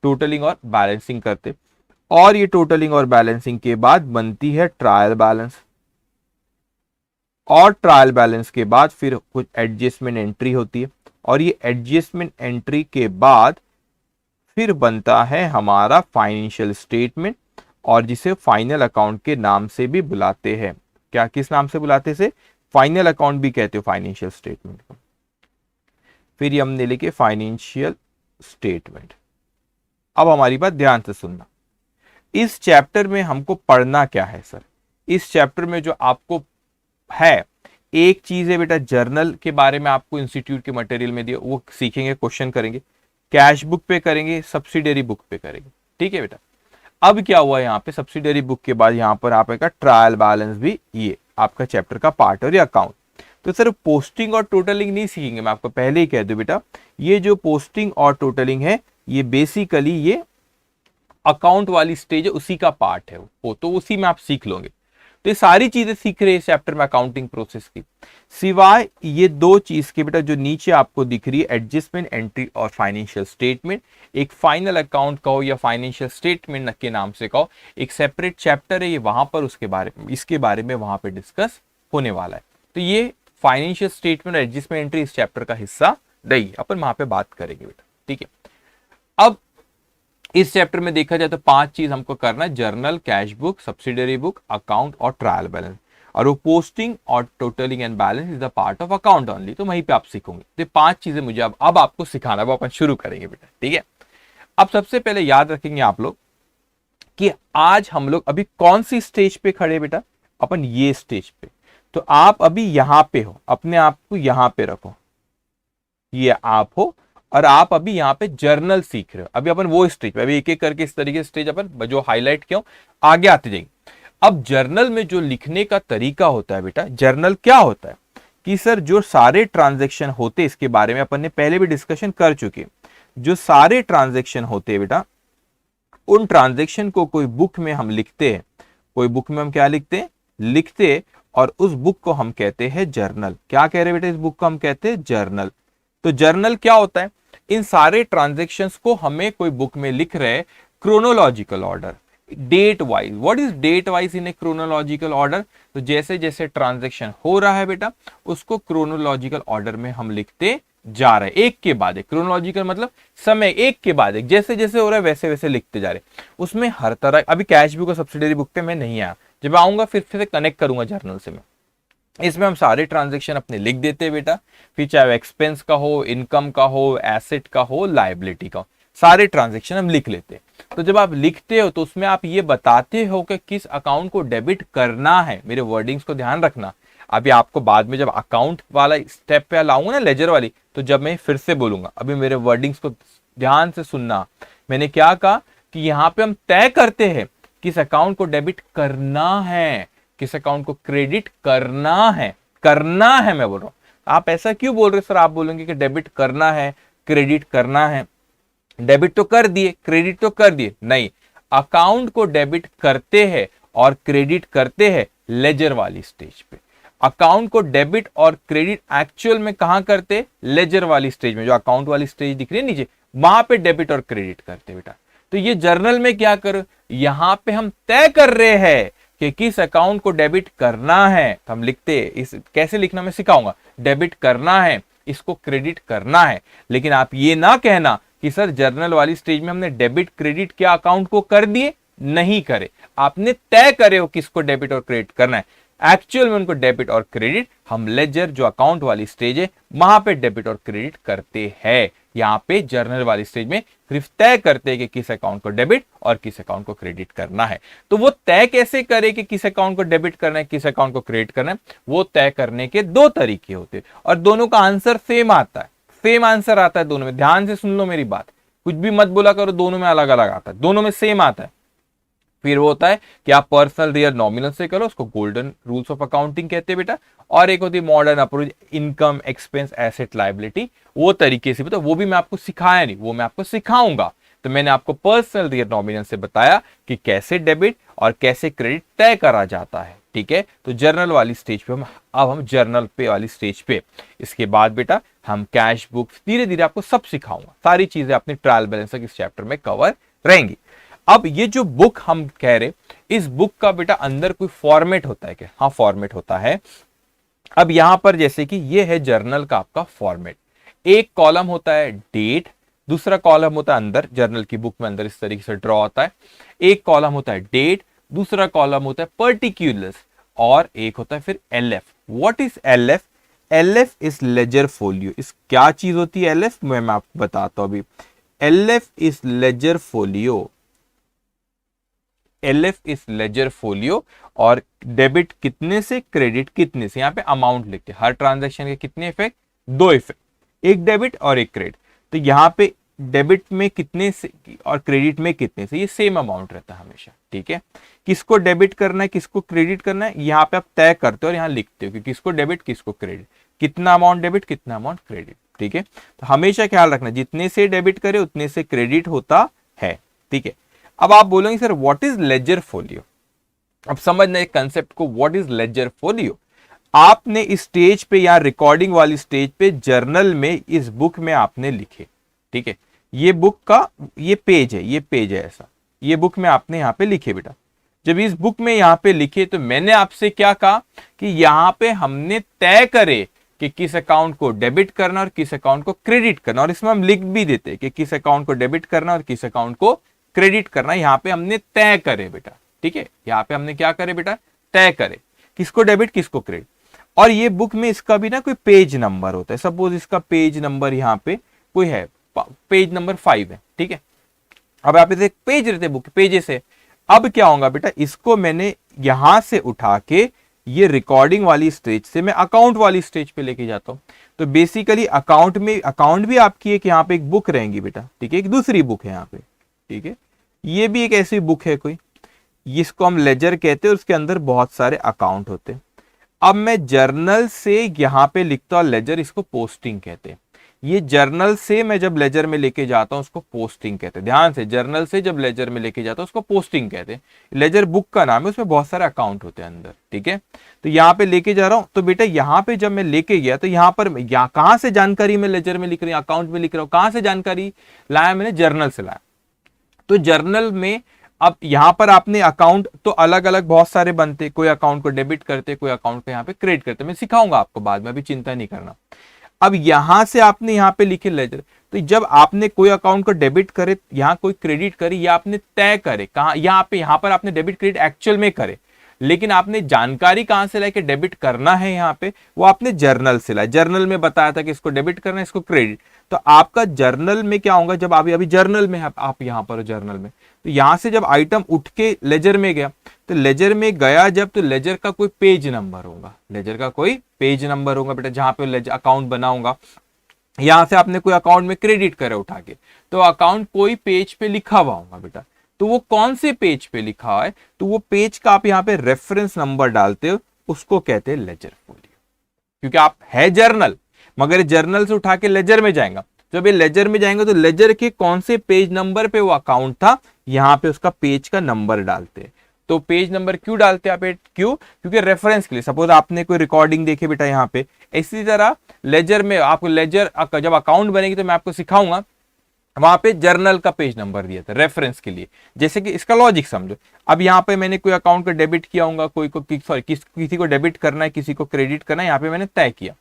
टोटलिंग और बैलेंसिंग करते। और ये टोटलिंग और बैलेंसिंग के बाद बनती है ट्रायल बैलेंस, और ट्रायल बैलेंस के बाद फिर कुछ एडजस्टमेंट एंट्री होती है, और ये एडजस्टमेंट एंट्री के बाद फिर बनता है हमारा फाइनेंशियल स्टेटमेंट, और जिसे फाइनल अकाउंट के नाम से भी बुलाते हैं। क्या, किस नाम से बुलाते से? फाइनल अकाउंट भी कहते हो फाइनेंशियल स्टेटमेंट को। फिर ये हमने लिखे फाइनेंशियल स्टेटमेंट। अब हमारी बात ध्यान से सुनना, इस चैप्टर में हमको पढ़ना क्या है सर? इस चैप्टर में जो आपको है, एक चीज है बेटा, जर्नल के बारे में आपको इंस्टीट्यूट के मटेरियल में दिया, वो सीखेंगे, क्वेश्चन करेंगे, कैश बुक पे करेंगे, सब्सिडियरी बुक पे करेंगे, ठीक है बेटा। अब क्या हुआ यहाँ पे, सब्सिडियरी बुक के बाद यहाँ पर आपका ट्रायल बैलेंस भी ये आपका चैप्टर का पार्ट और ये अकाउंट। तो सर पोस्टिंग और टोटलिंग नहीं सीखेंगे, मैं आपको पहले ही कह दूं बेटा, ये जो पोस्टिंग और टोटलिंग है ये बेसिकली ये अकाउंट वाली स्टेज है, उसी का पार्ट है वो, तो उसी में आप सीख लोगे। तो ये सारी चीजें सीख रहे हैं इस चैप्टर में अकाउंटिंग प्रोसेस की, सिवाय ये दो चीज के बेटा जो नीचे आपको दिख रही है, एडजस्टमेंट एंट्री और फाइनेंशियल स्टेटमेंट। एक फाइनल अकाउंट कहो या फाइनेंशियल स्टेटमेंट के नाम से कहो, एक सेपरेट चैप्टर है ये, वहां पर उसके बारे में, इसके बारे में वहां पे डिस्कस होने वाला है। तो ये फाइनेंशियल स्टेटमेंट और एडजस्टमेंट एंट्री इस चैप्टर का हिस्सा नहीं, अपन वहां पे बात करेंगे बेटा, ठीक है। अब इस चैप्टर में देखा जाए तो 5 चीज हमको करना है, journal, cash book, subsidiary book, account और ट्रायल बैलेंस। और वो पोस्टिंग और totalling and balance is the part of account only, तो वहीं पे आप सीखोगे। तो 5 चीजें मुझे अब आपको सिखाना, वो अपन शुरू करेंगे बेटा, ठीक है। अब सबसे पहले याद रखेंगे आप लोग कि आज हम लोग अभी कौन सी स्टेज पे खड़े बेटा, अपन ये स्टेज पे। तो आप अभी यहां पे हो, अपने आप को यहां पे रखो, ये आप हो, और आप अभी यहाँ पे जर्नल सीख रहे हो। अभी अपन वो स्टेज पे, अभी एक एक करके इस तरीके से स्टेज अपन जो हाईलाइट किया आगे आते जाएंगे। अब जर्नल में जो लिखने का तरीका होता है बेटा, जर्नल क्या होता है कि सर जो सारे ट्रांजैक्शन होते, इसके बारे में अपन ने पहले भी डिस्कशन कर चुके, जो सारे ट्रांजैक्शन होते हैं बेटा, उन ट्रांजैक्शन को कोई बुक में हम लिखते हैं, कोई बुक में हम क्या लिखते हैं, लिखते, और उस बुक को हम कहते हैं जर्नल। क्या कह रहे हैं बेटा, इस बुक को हम कहते हैं जर्नल। तो जर्नल क्या होता है, इन सारे ट्रांजैक्शंस को हमें कोई बुक में लिख रहे, chronological order, date wise. What is date wise in a chronological order? तो जैसे जैसे ट्रांजैक्शन हो रहा है बेटा, उसको क्रोनोलॉजिकल ऑर्डर में हम लिखते जा रहे, एक के बाद एक। क्रोनोलॉजिकल मतलब समय, एक के बाद एक, जैसे जैसे हो रहा है वैसे वैसे लिखते जा रहे। उसमें हर तरह, अभी कैश बुक और सब्सिडियरी बुक पे मैं नहीं आया, जब आऊंगा फिर से कनेक्ट करूंगा जर्नल से मैं। इसमें हम सारे ट्रांजैक्शन अपने लिख देते हैं बेटा, फिर चाहे एक्सपेंस का हो, इनकम का हो, एसेट का हो, लायबिलिटी का हो, सारे ट्रांजैक्शन हम लिख लेते हैं। तो जब आप लिखते हो तो उसमें आप ये बताते हो कि किस अकाउंट को डेबिट करना है। मेरे वर्डिंग्स को ध्यान रखना, अभी आपको बाद में जब अकाउंट वाला स्टेप पे लाऊंगा ना, लेजर वाली, तो जब मैं फिर से बोलूंगा, अभी मेरे वर्डिंग्स को ध्यान से सुनना। मैंने क्या कहा कि यहाँ पे हम तय करते हैं किस अकाउंट को डेबिट करना है, किस अकाउंट को क्रेडिट करना है, करना है मैं बोल रहा हूं। आप ऐसा क्यों बोल रहे सर? आप बोलेंगे कि डेबिट करना है, क्रेडिट करना है। डेबिट तो कर दिए, क्रेडिट तो कर दिए, नहीं, अकाउंट को डेबिट करते हैं और क्रेडिट करते हैं लेजर वाली स्टेज पे। अकाउंट को डेबिट और क्रेडिट एक्चुअल में कहां करते? लेजर वाली स्टेज में, जो अकाउंट वाली स्टेज दिख रही है नीचे, वहां पे डेबिट और क्रेडिट करते बेटा। तो ये जर्नल में क्या करो, यहां पे हम तय कर रहे हैं कि किस अकाउंट को डेबिट करना है, तो हम लिखते हैं, इस कैसे लिखना मैं सिखाऊंगा, डेबिट करना है, इसको क्रेडिट करना है। लेकिन आप ये ना कहना कि सर जर्नल वाली स्टेज में हमने डेबिट क्रेडिट क्या अकाउंट को कर दिए, नहीं करे, आपने तय करे हो किसको डेबिट और क्रेडिट करना है। एक्चुअल में उनको डेबिट और क्रेडिट हम लेजर जो अकाउंट वाली स्टेज है वहां पे डेबिट और क्रेडिट करते हैं। यहाँ पे जर्नल वाली स्टेज में सिर्फ तय करते हैं कि किस अकाउंट को डेबिट और किस अकाउंट को क्रेडिट करना है। तो वो तय कैसे करे कि किस अकाउंट को डेबिट करना है किस अकाउंट को क्रेडिट करना है, वो तय करने के दो तरीके होते हैं और दोनों का आंसर सेम आता है, सेम आंसर आता है दोनों में। ध्यान से सुन लो मेरी बात, कुछ भी मत बोला करो, दोनों में अलग अलग आता है, दोनों में सेम आता है। फिर वो होता है कि आप पर्सनल रियल नॉमिनल से करो, उसको गोल्डन रूल्स ऑफ अकाउंटिंग कहते हैं बेटा। और एक होती है modern approach, income expense asset liability, वो तरीके से बेटा वो भी मैं आपको सिखाया नहीं, वो मैं आपको सिखाऊंगा। तो मैंने आपको पर्सनल रियल नॉमिनल से बताया कि कैसे डेबिट और कैसे क्रेडिट तय करा जाता है, ठीक है। तो जर्नल वाली स्टेज पे हम जर्नल पे वाली स्टेज पे, इसके बाद बेटा हम कैश बुक्स धीरे धीरे आपको सब सिखाऊंगा, सारी चीजें अपने ट्रायल बैलेंस तक इस चैप्टर में कवर रहेंगी। अब ये जो बुक हम कह रहे, इस बुक का बेटा अंदर कोई फॉर्मेट होता है क्या? हाँ फॉर्मेट होता है। अब यहां पर जैसे कि ये है जर्नल का आपका फॉर्मेट, एक कॉलम होता है डेट, दूसरा कॉलम होता है अंदर जर्नल की बुक में अंदर इस तरीके से ड्रॉ होता है, एक कॉलम होता है डेट, दूसरा कॉलम होता है पर्टिकुलर्स और एक होता है फिर LF. What is LF? LF is ledger folio. इस क्या चीज होती है एलएफ, मैं आपको बताता हूं अभी। LF is ledger folio, LF is ledger folio. और डेबिट कितने से, क्रेडिट कितने से, यहां पे अमाउंट लिखते हैं। हर ट्रांजैक्शन के कितने इफेक्ट? दो इफेक्ट, एक डेबिट और एक क्रेडिट। तो यहाँ पे डेबिट में कितने से और क्रेडिट में कितने से, ये सेम अमाउंट रहता है हमेशा, ठीक है। किसको डेबिट करना है किसको क्रेडिट करना है यहाँ पे आप तय करते हो और यहाँ लिखते हो कि किसको डेबिट किसको क्रेडिट, कितना अमाउंट डेबिट कितना अमाउंट क्रेडिट, ठीक है। तो हमेशा ख्याल रखना जितने से डेबिट करे उतने से क्रेडिट होता है, ठीक है। अब आप बोलोगे sir what is ledger folio? अब समझना एक कंसेप्ट को, व्हाट इज लेजर फोलियो। आपने इस स्टेज पे या रिकॉर्डिंग वाली स्टेज पे जर्नल में इस बुक में आपने लिखे, ठीक है। ये बुक का ये पेज है ऐसा, ये बुक में आपने यहाँ पे लिखे बेटा। जब इस बुक में यहाँ पे लिखे तो मैंने आपसे क्या कहा कि यहाँ पे हमने तय करे कि किस अकाउंट को डेबिट करना और किस अकाउंट को क्रेडिट करना, और इसमें हम लिख भी देते कि किस अकाउंट को डेबिट करना और किस अकाउंट को क्रेडिट करना। यहाँ पे हमने तय करे बेटा, ठीक है। यहाँ पे हमने क्या करे बेटा, तय करे किसको डेबिट किसको क्रेडिट। और ये बुक में इसका भी ना कोई पेज नंबर होता है, सपोज इसका पेज नंबर यहाँ पे कोई है, पेज नंबर 5 है, ठीक है। अब आप इसे पेज रहते बुक पेजेस है। अब क्या होगा बेटा, इसको मैंने यहां से उठा के ये रिकॉर्डिंग वाली स्टेज से मैं अकाउंट वाली स्टेज पे लेके जाता हूं। तो बेसिकली अकाउंट में, अकाउंट भी आपकी एक यहाँ पे एक बुक रहेंगी बेटा, ठीक है, एक दूसरी बुक है यहाँ पे, ठीक है। ये भी एक ऐसी बुक है कोई, जिसको हम लेजर कहते हैं, उसके अंदर बहुत सारे अकाउंट होते हैं। अब मैं जर्नल से यहाँ पे लिखता हूँ लेजर, इसको पोस्टिंग कहते हैं। ये जर्नल से मैं जब लेजर में लेके जाता हूं उसको पोस्टिंग कहते हैं। ध्यान से, जर्नल से जब लेजर में लेके जाता हूं उसको पोस्टिंग कहते हैं। लेजर बुक का नाम है, उसमें बहुत सारे अकाउंट होते हैं अंदर, ठीक है। तो यहाँ पे लेके जा रहा हूं, तो बेटा यहाँ पे जब मैं लेके गया तो यहाँ पर कहां से जानकारी मैं लेजर में लिख रही हूँ, अकाउंट में लिख रहा हूँ, कहां से जानकारी लाया मैंने, जर्नल से लाया। तो जर्नल में अब यहाँ पर आपने अकाउंट तो अलग अलग बहुत सारे बनते, कोई अकाउंट को डेबिट करते, कोई अकाउंट को यहाँ पे क्रेडिट करते, मैं सिखाऊंगा आपको बाद में, अभी चिंता नहीं करना। अब यहां से आपने यहाँ पे लिखे लेजर, तो जब आपने कोई अकाउंट को डेबिट करे, यहाँ कोई क्रेडिट करे, या आपने तय करे कहा, यहाँ पर आपने डेबिट क्रेडिट एक्चुअल में करे, लेकिन आपने जानकारी कहां से लाई कि डेबिट करना है यहाँ पे, वो आपने जर्नल से लाया। जर्नल में बताया था कि इसको डेबिट करना है इसको क्रेडिट। तो आपका जर्नल में क्या होगा, जब अभी जर्नल में आप यहाँ पर जर्नल में, तो यहां से जब आइटम उठ के लेजर में गया, तो लेजर में गया जब, तो लेजर का कोई पेज नंबर होगा, लेजर का कोई पेज नंबर होगा बेटा, जहां पे लेजर अकाउंट बना होगा। यहां से आपने कोई अकाउंट में क्रेडिट करे उठा के, तो अकाउंट कोई पेज पे लिखा हुआ होगा बेटा। तो वो कौन से पेज पे लिखा है, तो वो पेज का आप यहाँ पे रेफरेंस नंबर डालते हो, उसको कहते हैं लेजर फोलियो। क्योंकि आप है जर्नल, मगर जर्नल से उठा के लेजर में जाएगा। जब ये लेजर में जाएंगे तो लेजर के कौन से पेज नंबर पे वो अकाउंट था, यहाँ पे उसका पेज का नंबर डालते हैं। तो पेज नंबर क्यों डालते हैं आप, क्यों? क्योंकि रेफरेंस के लिए। सपोज आपने कोई रिकॉर्डिंग देखी बेटा यहाँ पे, इसी तरह लेजर में आपको लेजर जब अकाउंट बनेगी तो मैं आपको सिखाऊंगा, वहां पे जर्नल का पेज नंबर दिया था रेफरेंस के लिए। जैसे कि इसका लॉजिक समझो, अब यहाँ पे मैंने कोई अकाउंट को डेबिट किया होगा, किसी को डेबिट करना है किसी को क्रेडिट करना है, यहाँ पे मैंने तय किया।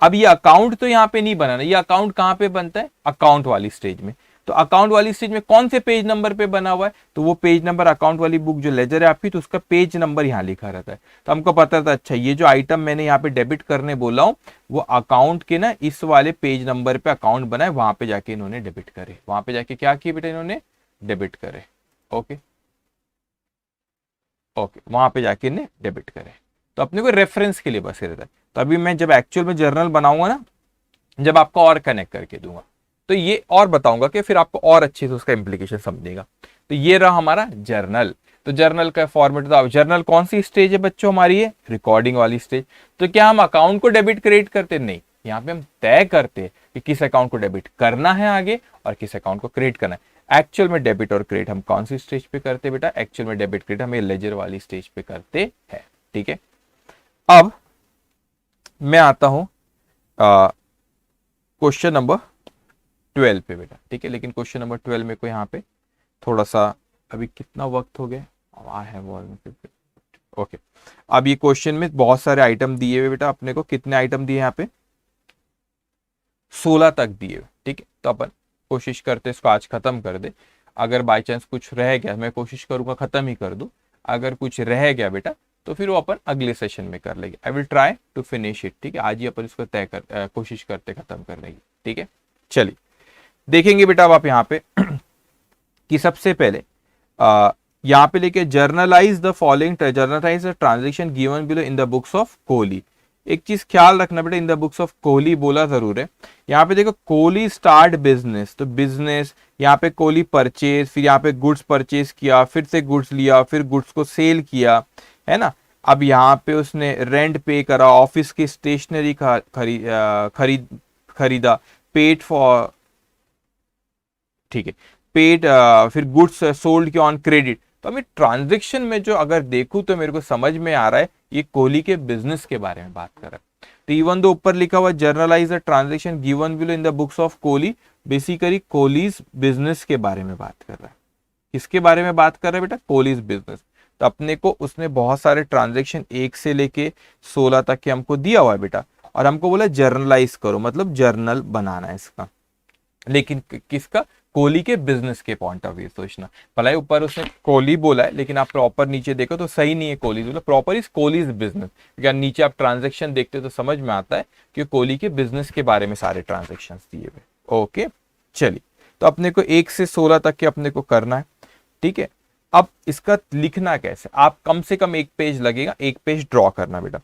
अब ये अकाउंट तो यहाँ पे नहीं बनाना, ये अकाउंट कहाँ पे बनता है, अकाउंट वाली स्टेज में। तो अकाउंट वाली स्टेज में कौन से पेज नंबर पे बना हुआ है, तो वो पेज नंबर अकाउंट वाली बुक जो लेजर है आपकी, तो उसका पेज नंबर यहाँ लिखा रहता है। तो हमको पता था अच्छा ये जो आइटम मैंने यहाँ पे डेबिट करने बोला हूँ वो अकाउंट के ना इस वाले पेज नंबर पे अकाउंट बनाए, वहां पे जाके इन्होंने डेबिट करे, वहां पे जाके क्या किया बेटा इन्होंने डेबिट करे। ओके ओके, वहां पे जाके इन्हें डेबिट करे। तो अपने को रेफरेंस के लिए बस रहता है। तो अभी मैं जब एक्चुअल में जर्नल बनाऊंगा ना, जब आपको और कनेक्ट करके दूंगा तो ये और बताऊंगा कि फिर आपको और अच्छे से उसका इंप्लीकेशन समझेगा। तो ये रहा हमारा जर्नल। तो जर्नल का फॉर्मेट था। जर्नल कौन सी स्टेज है बच्चों हमारी, है रिकॉर्डिंग वाली स्टेज। तो क्या हम अकाउंट को डेबिट क्रेडिट करते, नहीं, यहाँ पे हम तय करते हैं कि किस अकाउंट को डेबिट करना है आगे और किस अकाउंट को क्रेडिट करना है। एक्चुअल में डेबिट और क्रेडिट हम कौन सी स्टेज पे करते हैं बेटा, एक्चुअल में डेबिट क्रेडिट हम लेजर वाली स्टेज पे करते हैं। ठीक है, अब मैं आता हूं क्वेश्चन नंबर 12 पे बेटा। ठीक है, लेकिन क्वेश्चन नंबर 12 में को यहाँ पे थोड़ा सा अभी कितना वक्त हो गया, आई हैव ओके। अब ये क्वेश्चन में बहुत सारे आइटम दिए हुए बेटा, अपने को कितने आइटम दिए यहाँ पे 16 तक दिए हुए। ठीक है, तो अपन कोशिश करते इसको आज खत्म कर दे। अगर बाय चांस कुछ रह गया मैं कोशिश करूंगा खत्म ही कर दूं, अगर कुछ रह गया बेटा तो फिर वो अपन अगले सेशन में कर लेंगे। I will try to finish it. ठीक है, आज ही अपन इसको तय कर कोशिश करते खत्म करने की। ठीक है, चलिए देखेंगे बेटा अब आप यहाँ पे कि सबसे पहले यहाँ पे लेके generalized the following, generalized the transaction given below in the books of Kohli. एक चीज ख्याल रखना बेटा, in the books of Kohli बोला जरूर है। यहाँ पे देखो कोहली स्टार्ट बिजनेस, तो बिजनेस यहाँ पे कोहली परचेज, फिर यहाँ पे गुड्स परचेज किया, फिर से गुड्स लिया, फिर गुड्स को सेल किया, है ना। अब यहाँ पे उसने रेंट पे करा, ऑफिस की स्टेशनरी खरीदा, पेड फॉर, ठीक है, पेड, फिर गुड्स सोल्ड किया ऑन क्रेडिट। तो अभी ट्रांजेक्शन में जो अगर देखूं तो मेरे को समझ में आ रहा है ये कोहली के बिजनेस के बारे में बात कर रहा है। तो इवन दो ऊपर लिखा हुआ generalized the transaction given below in the books of Kohli, basically Kohli's business के बारे में बात कर रहा है। किसके बारे में बात कर रहा है बेटा, कोहलीज बिजनेस। तो अपने को उसने बहुत सारे ट्रांजेक्शन 1 से लेके 16 तक के हमको दिया हुआ है बेटा, और हमको बोला जर्नलाइज करो, मतलब जर्नल बनाना है इसका। लेकिन किसका, कोहली के बिजनेस के पॉइंट ऑफ व्यू सोचना। भले ऊपर उसने कोहली बोला है लेकिन आप प्रॉपर नीचे देखो तो सही नहीं है कोहली बोला, प्रॉपर इज कोहलीज बिजनेस। क्या नीचे आप ट्रांजेक्शन देखते तो समझ में आता है कि कोहली के बिजनेस के बारे में सारे ट्रांजेक्शन दिए हुए। ओके, चलिए तो अपने को 1 से 16 तक के अपने को करना है। ठीक है, अब इसका लिखना कैसे, आप कम से कम एक पेज लगेगा, एक पेज ड्रॉ करना बेटा।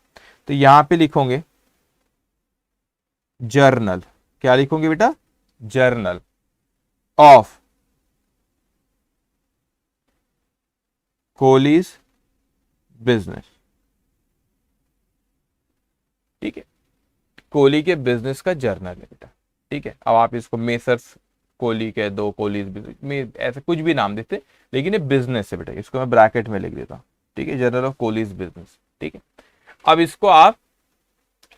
तो यहां पे लिखोगे जर्नल, क्या लिखोगे बेटा, जर्नल ऑफ कोहलीज बिजनेस। ठीक है, कोहली के बिजनेस का जर्नल है बेटा। ठीक है, अब आप इसको मेसर्स कोहली कह दो, कोहलीज बिजनेस में ऐसे कुछ भी नाम देते, लेकिन ये बिजनेस है बेटा, इसको मैं ब्रैकेट में लिख देता हूं। ठीक है, जर्नल ऑफ कोहलीज बिजनेस। ठीक है, अब इसको आप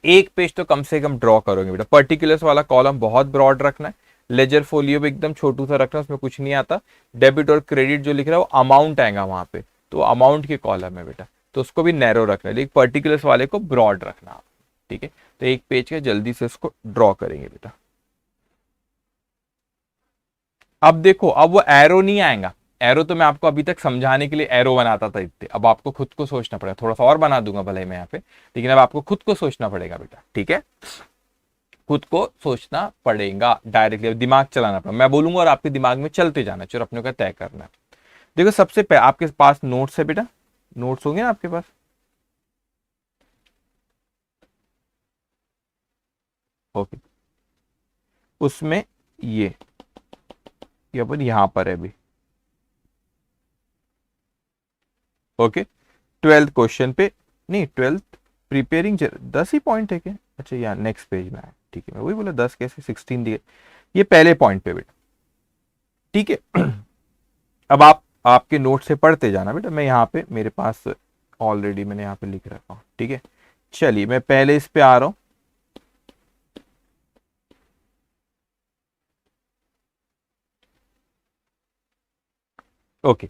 एक पेज तो कम से कम ड्रॉ करोगे बेटा। पर्टिकुलर्स वाला कॉलम बहुत ब्रॉड रखना है, लेजर फोलियो भी एकदम छोटू सा रखना है, उसमें कुछ नहीं आता। डेबिट और क्रेडिट जो लिख रहा है वो अमाउंट आएगा वहां पे, तो अमाउंट के कॉलम है बेटा, तो उसको भी नैरो रखना है, लेकिन पर्टिकुलर्स वाले को ब्रॉड रखना। ठीक है, तो एक पेज के जल्दी से उसको ड्रॉ करेंगे बेटा। अब देखो, अब वो एरो नहीं आएगा, एरो तो मैं आपको अभी तक समझाने के लिए एरो बनाता था इतने, अब आपको खुद को सोचना पड़ेगा। थोड़ा सा और बना दूंगा भले मैं यहाँ पे, लेकिन अब आपको खुद को सोचना पड़ेगा बेटा। ठीक है, खुद को सोचना पड़ेगा, डायरेक्टली दिमाग चलाना पड़ेगा। मैं बोलूंगा और आपके दिमाग में चलते जाना चाहिए, अपने को तय करना है। देखो सबसे पहले आपके पास नोट्स है बेटा, नोट्स होंगे ना आपके पास। ओके, उसमें ये अपन यहां पर है अभी। ओके, 12th क्वेश्चन पे, नहीं 12th प्रिपेयरिंग 10 ही पॉइंट है क्या, अच्छा यार नेक्स्ट पेज में है। ठीक है, मैं वही बोला 10 कैसे 16 दिए, ये पहले पॉइंट पे बेटा। ठीक है, अब आप आपके नोट से पढ़ते जाना बेटा, मैं यहाँ पे मेरे पास ऑलरेडी मैंने यहाँ पे लिख रखा हूँ। ठीक है, चलिए मैं पहले इस पे आ रहा हूं। Okay,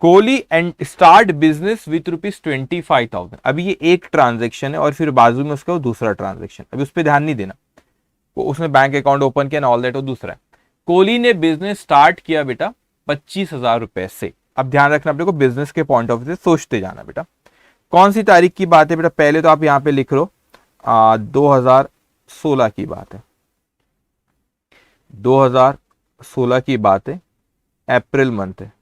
Kohli and start business with ₹25,000। अभी ये एक ट्रांजेक्शन है और फिर बाजू में उसका दूसरा ट्रांजेक्शन, अभी उस पर ध्यान नहीं देना, वो उसने बैंक अकाउंट ओपन किया ना ऑल दैट, वो दूसरा है। कोहली ने बिजनेस स्टार्ट किया बेटा 25,000 रुपए से। अब ध्यान रखना अपने को, बिजनेस के पॉइंट ऑफ व्यू से सोचते जाना बेटा। कौन सी तारीख की बात है बेटा? पहले तो आप यहां पे लिख लो 2016 की बात है, 2016 की बात है, अप्रैल मंथ है।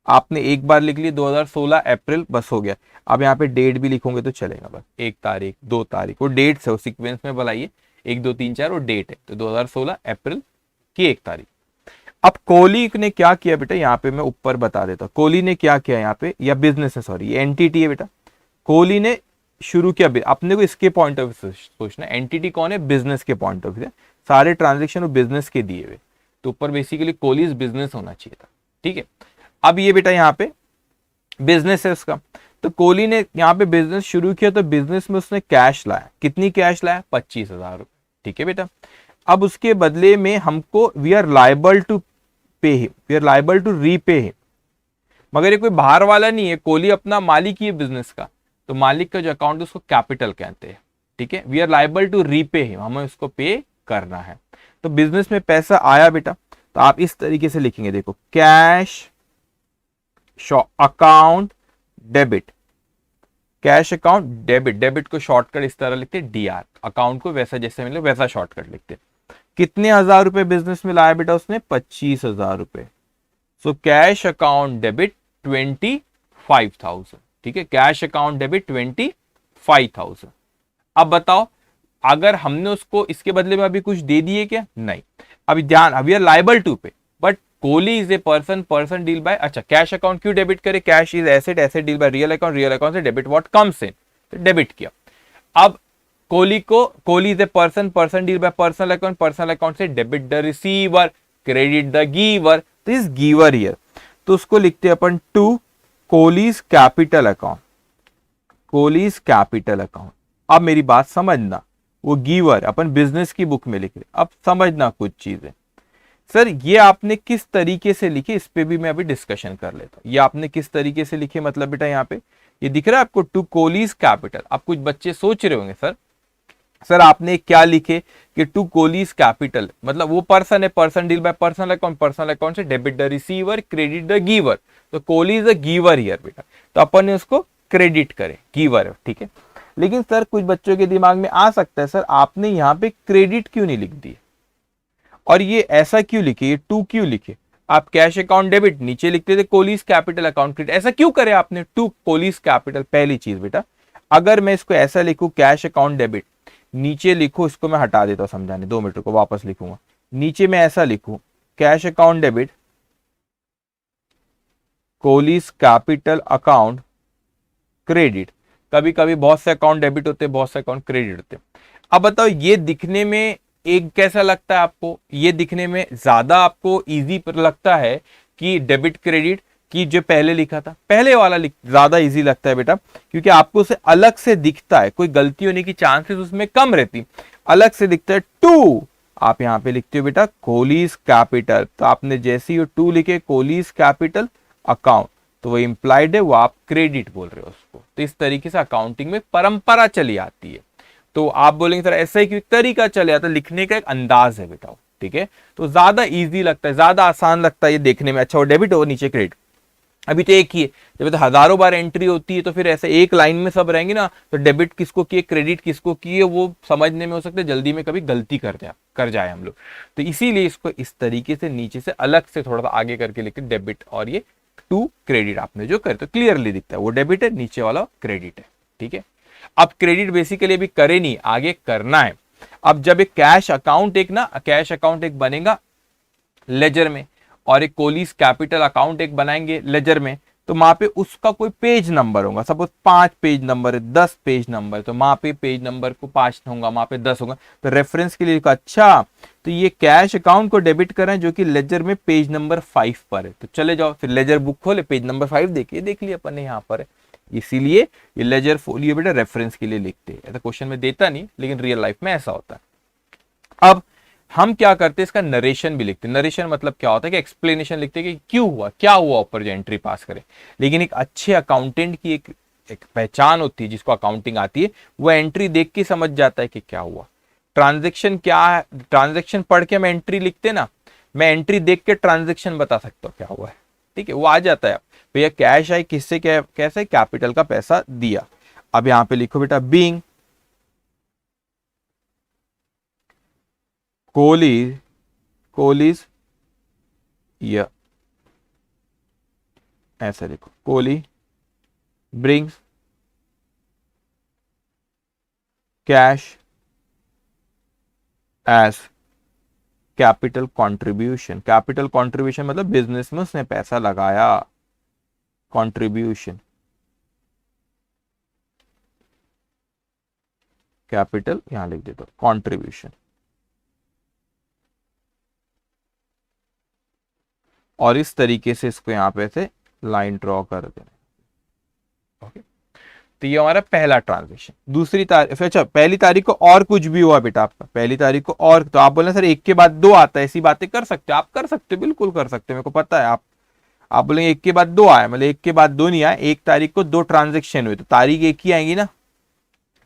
आपने एक बार लिख ली 2016 अप्रैल, बस हो गया। अब यहाँ पे डेट भी लिखोगे तो चलेगा, बस 1 तारीख 2 तारीख, वो डेट से सीक्वेंस में बुलाइए, 1 2 3 4 वो डेट है, तो 2016 अप्रैल की 1 तारीख। अब कोहली ने क्या किया बेटा, यहाँ पे मैं ऊपर बता देता हूँ। कोहली ने क्या किया यहाँ पे, या बिजनेस है सॉरी, ये एंटिटी है बेटा। कोहली ने शुरू किया, अपने को इसके पॉइंट ऑफ व्यू से सोचना, एंटिटी कौन है? बिजनेस के पॉइंट ऑफ व्यू से सारे ट्रांजेक्शन वो बिजनेस के दिए हुए, तो ऊपर बेसिकली कोहली बिजनेस होना चाहिए था, ठीक है। अब ये बेटा यहाँ पे बिजनेस है उसका, तो कोहली ने यहाँ पे बिजनेस शुरू किया, तो बिजनेस में उसने कैश लाया। कितनी कैश लाया? 25,000 रुपए, ठीक है बेटा। अब उसके बदले में हमको we are liable to pay him, we are liable to repay him. मगर ये कोई बाहर वाला नहीं है, कोहली अपना मालिक ही है बिजनेस का, तो मालिक का जो अकाउंट उसको कैपिटल कहते हैं, ठीक है। We are liable to repay him, हमें उसको पे करना है। तो बिजनेस में पैसा आया बेटा, तो आप इस तरीके से लिखेंगे, देखो cash account debit, cash account debit, debit को शॉर्टकट इस तरह लिखते हैं डीआर, अकाउंट को वैसा जैसे मिले वैसा शॉर्टकट लिखते हैं। कितने हजार रुपए बिजनेस में लाया बेटा उसने? 25,000 रुपए। सो कैश अकाउंट डेबिट 25,000, ठीक है, कैश अकाउंट डेबिट 25,000। अब बताओ, अगर हमने उसको इसके बदले में अभी कुछ दे दिए क्या? नहीं। अभी ध्यान, अभी liable to pay, but Kohli is a person, person deal by, अच्छा कैश अकाउंट क्यों डेबिट करे? Cash is asset, asset deal by real account, real account से डेबिट व्हाट कम्स इन, तो डेबिट किया। अब Kohli is a person, person deal by personal account, personal account से debit the receiver, credit the giver, तो is giver here, तो उसको लिखते हैं अपन to Kohli's capital account, Kohli's capital account. अब मेरी बात समझना, वो गिवर अपन बिजनेस की बुक में लिख रहे, अब समझना कुछ चीजें। सर ये आपने किस तरीके से लिखे, इस पे भी मैं अभी डिस्कशन कर लेता हूं। ये आपने किस तरीके से लिखे, मतलब बेटा यहाँ पे ये दिख रहा है आपको टू कोहलीज कैपिटल। अब कुछ बच्चे सोच रहे होंगे सर आपने क्या लिखे कि टू कोहलीज कैपिटल, मतलब वो पर्सन है, person deal by personal account, personal account से debit the receiver, credit the giver, तो Kohli is a giver here बेटा, तो अपन ने उसको क्रेडिट करे, गिवर है, ठीक है। लेकिन सर कुछ बच्चों के दिमाग में आ सकता है, सर आपने यहाँ पे क्रेडिट क्यों नहीं लिख दिया, और ये ऐसा क्यों लिखे, ये टू क्यों लिखे? आप कैश अकाउंट डेबिट नीचे लिखते थे कोहलीज कैपिटल अकाउंट क्रेडिट, ऐसा क्यों करे आपने टू कोहलीज कैपिटल? पहली चीज बेटा, अगर मैं इसको ऐसा लिखूं कैश अकाउंट डेबिट, नीचे लिखूं, इसको मैं हटा देता हूं समझाने, 2 मिनट को वापस लिखूंगा, नीचे मैं ऐसा लिखूं cash account debit Kohli's capital account credit, कभी कभी बहुत से अकाउंट डेबिट होते हैं, बहुत से अकाउंट क्रेडिट होते हैं। अब बताओ ये दिखने में एक कैसा लगता है आपको? ये दिखने में ज्यादा आपको इजी लगता है कि डेबिट क्रेडिट की जो पहले लिखा था? पहले वाला ज्यादा इजी लगता है बेटा, क्योंकि आपको उसे अलग से दिखता है, कोई गलती होने की चांसेस उसमें कम रहती, अलग से दिखता है। टू आप यहां पे लिखते हो बेटा कोहलीज कैपिटल, तो आपने जैसे ही टू लिखे कोहलीज कैपिटल अकाउंट, तो वो इंप्लाइड है, वो आप क्रेडिट बोल रहे हो उसको। तो इस तरीके से अकाउंटिंग में परंपरा चली आती है। तो आप बोलेंगे सर ऐसा ही क्यों? तरीका चले आता, लिखने का एक अंदाज है बेटा, ठीक है। तो ज्यादा इजी लगता है, ज्यादा आसान लगता है ये देखने में, अच्छा वो डेबिट हो नीचे क्रेडिट। अभी तो एक ही है, जब तो हजारों बार एंट्री होती है तो फिर ऐसे एक लाइन में सब रहेंगे ना, तो डेबिट किसको किए, क्रेडिट किसको किए, वो समझने में हो सकता है जल्दी में कभी गलती कर जाए हम लोग। तो इसीलिए इसको इस तरीके से नीचे से अलग से थोड़ा सा आगे करके लिखते डेबिट, और ये टू क्रेडिट आपने जो करे तो क्लियरली दिखता है वो डेबिट है, नीचे वाला क्रेडिट है, ठीक है। अब क्रेडिट बेसिकली अभी करे नहीं, आगे करना है। अब जब एक कैश अकाउंट एक बनेगा लेजर में, और एक कोहलीज कैपिटल अकाउंट एक बनाएंगे लेजर में, तो वहां पे उसका कोई पेज नंबर होगा, सपोज 5 पेज नंबर है, 10 पेज नंबर, तो वहां पे पेज नंबर को 5 होगा, वहां पे 10 होगा, तो रेफरेंस के लिए अच्छा तो ये कैश अकाउंट को डेबिट कर रहे हैं जो कि लेजर में पेज नंबर 5 पर है, तो चले जाओ फिर लेजर बुक खोले, पेज नंबर 5 देखिए, देख लिया अपन ने यहाँ पर है, इसीलिए ये लेजर फोलियो बेटा रेफरेंस के लिए लिखते हैं। ऐसा क्वेश्चन में देता नहीं, लेकिन रियल लाइफ में ऐसा होता है। अब हम क्या करते हैं, इसका नरेशन भी लिखते हैं। नरेशन मतलब क्या होता है कि एक्सप्लेनेशन लिखते हैं कि क्यों हुआ, क्या हुआ, ऊपर जो एंट्री पास करे। लेकिन एक अच्छे अकाउंटेंट की एक पहचान होती है, जिसको अकाउंटिंग आती है, वो एंट्री देख के समझ जाता है कि क्या हुआ। ट्रांजेक्शन क्या है, ट्रांजेक्शन पढ़ के मैं एंट्री लिखते ना, मैं एंट्री देख के ट्रांजेक्शन बता सकता हूँ क्या हुआ है, ठीक है, वो आ जाता है। भैया कैश आई किससे, क्या कैसे, कैपिटल का पैसा दिया। अब यहां पे लिखो बेटा बीइंग कोहली या ऐसा लिखो, Kohli brings cash as capital contribution. Capital contribution मतलब बिजनेस में उसने पैसा लगाया, कंट्रीब्यूशन, कैपिटल यहां लिख देता हूं कंट्रीब्यूशन। और इस तरीके से इसको यहां पे से लाइन ड्रॉ कर देना। ओके, तो ये हमारा पहला ट्रांजेक्शन। दूसरी तारीख, अच्छा पहली तारीख को और कुछ भी हुआ बेटा आपका, पहली तारीख को और, तो आप बोले सर एक के बाद दो आता है, ऐसी बातें कर सकते हो आप, कर सकते हो, बिल्कुल कर सकते हो, मेरे को पता है। आप बोलेंगे एक के बाद दो आया, मतलब एक के बाद दो नहीं आया, एक तारीख को दो ट्रांजेक्शन हुए तो तारीख एक ही आएगी ना,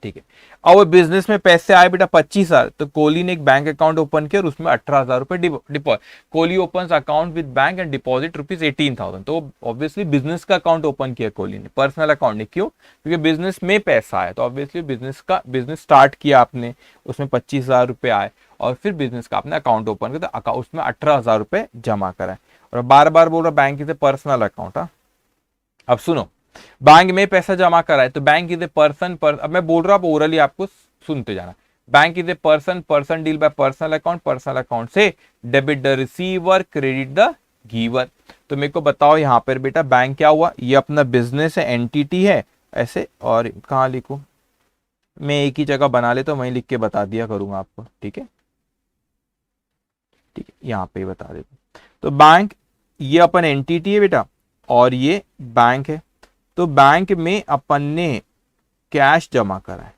ठीक है। और बिजनेस में पैसे आए बेटा 25,000, तो कोहली ने एक बैंक अकाउंट ओपन किया और उसमें 18,000 रुपए deposit. Kohli open account with bank and deposit ₹18,000, तो ऑब्वियसली बिजनेस का अकाउंट ओपन किया कोहली ने, पर्सनल अकाउंट नहीं। क्यों? क्योंकि बिजनेस में पैसा आया, तो ऑब्वियसली बिजनेस स्टार्ट किया आपने, उसमें 25,000 रुपए आए और फिर बिजनेस का आपने अकाउंट ओपन किया, तो उसमें 18,000 रुपए जमा कराए। और बार बार बोल रहा bank is A personal account. अब सुनो, बैंक में पैसा जमा कराए तो बैंक इज ए पर्सन अब मैं बोल रहा हूं, ओरली आपको सुनते जाना। Bank is a person deal by personal account से debit the receiver, credit the giver. तो मेरे को बताओ यहां पर बेटा बैंक क्या हुआ, ये अपना बिजनेस है, एंटिटी है ऐसे, और कहां लिखूं मैं, एक ही जगह बना ले तो वहीं लिख के बता दिया करूंगा आपको, ठीक है, ठीक है, यहां पे बता देता। तो बैंक ये अपन एंटिटी है बेटा, और ये बैंक है। तो बैंक में अपन ने कैश जमा करा है,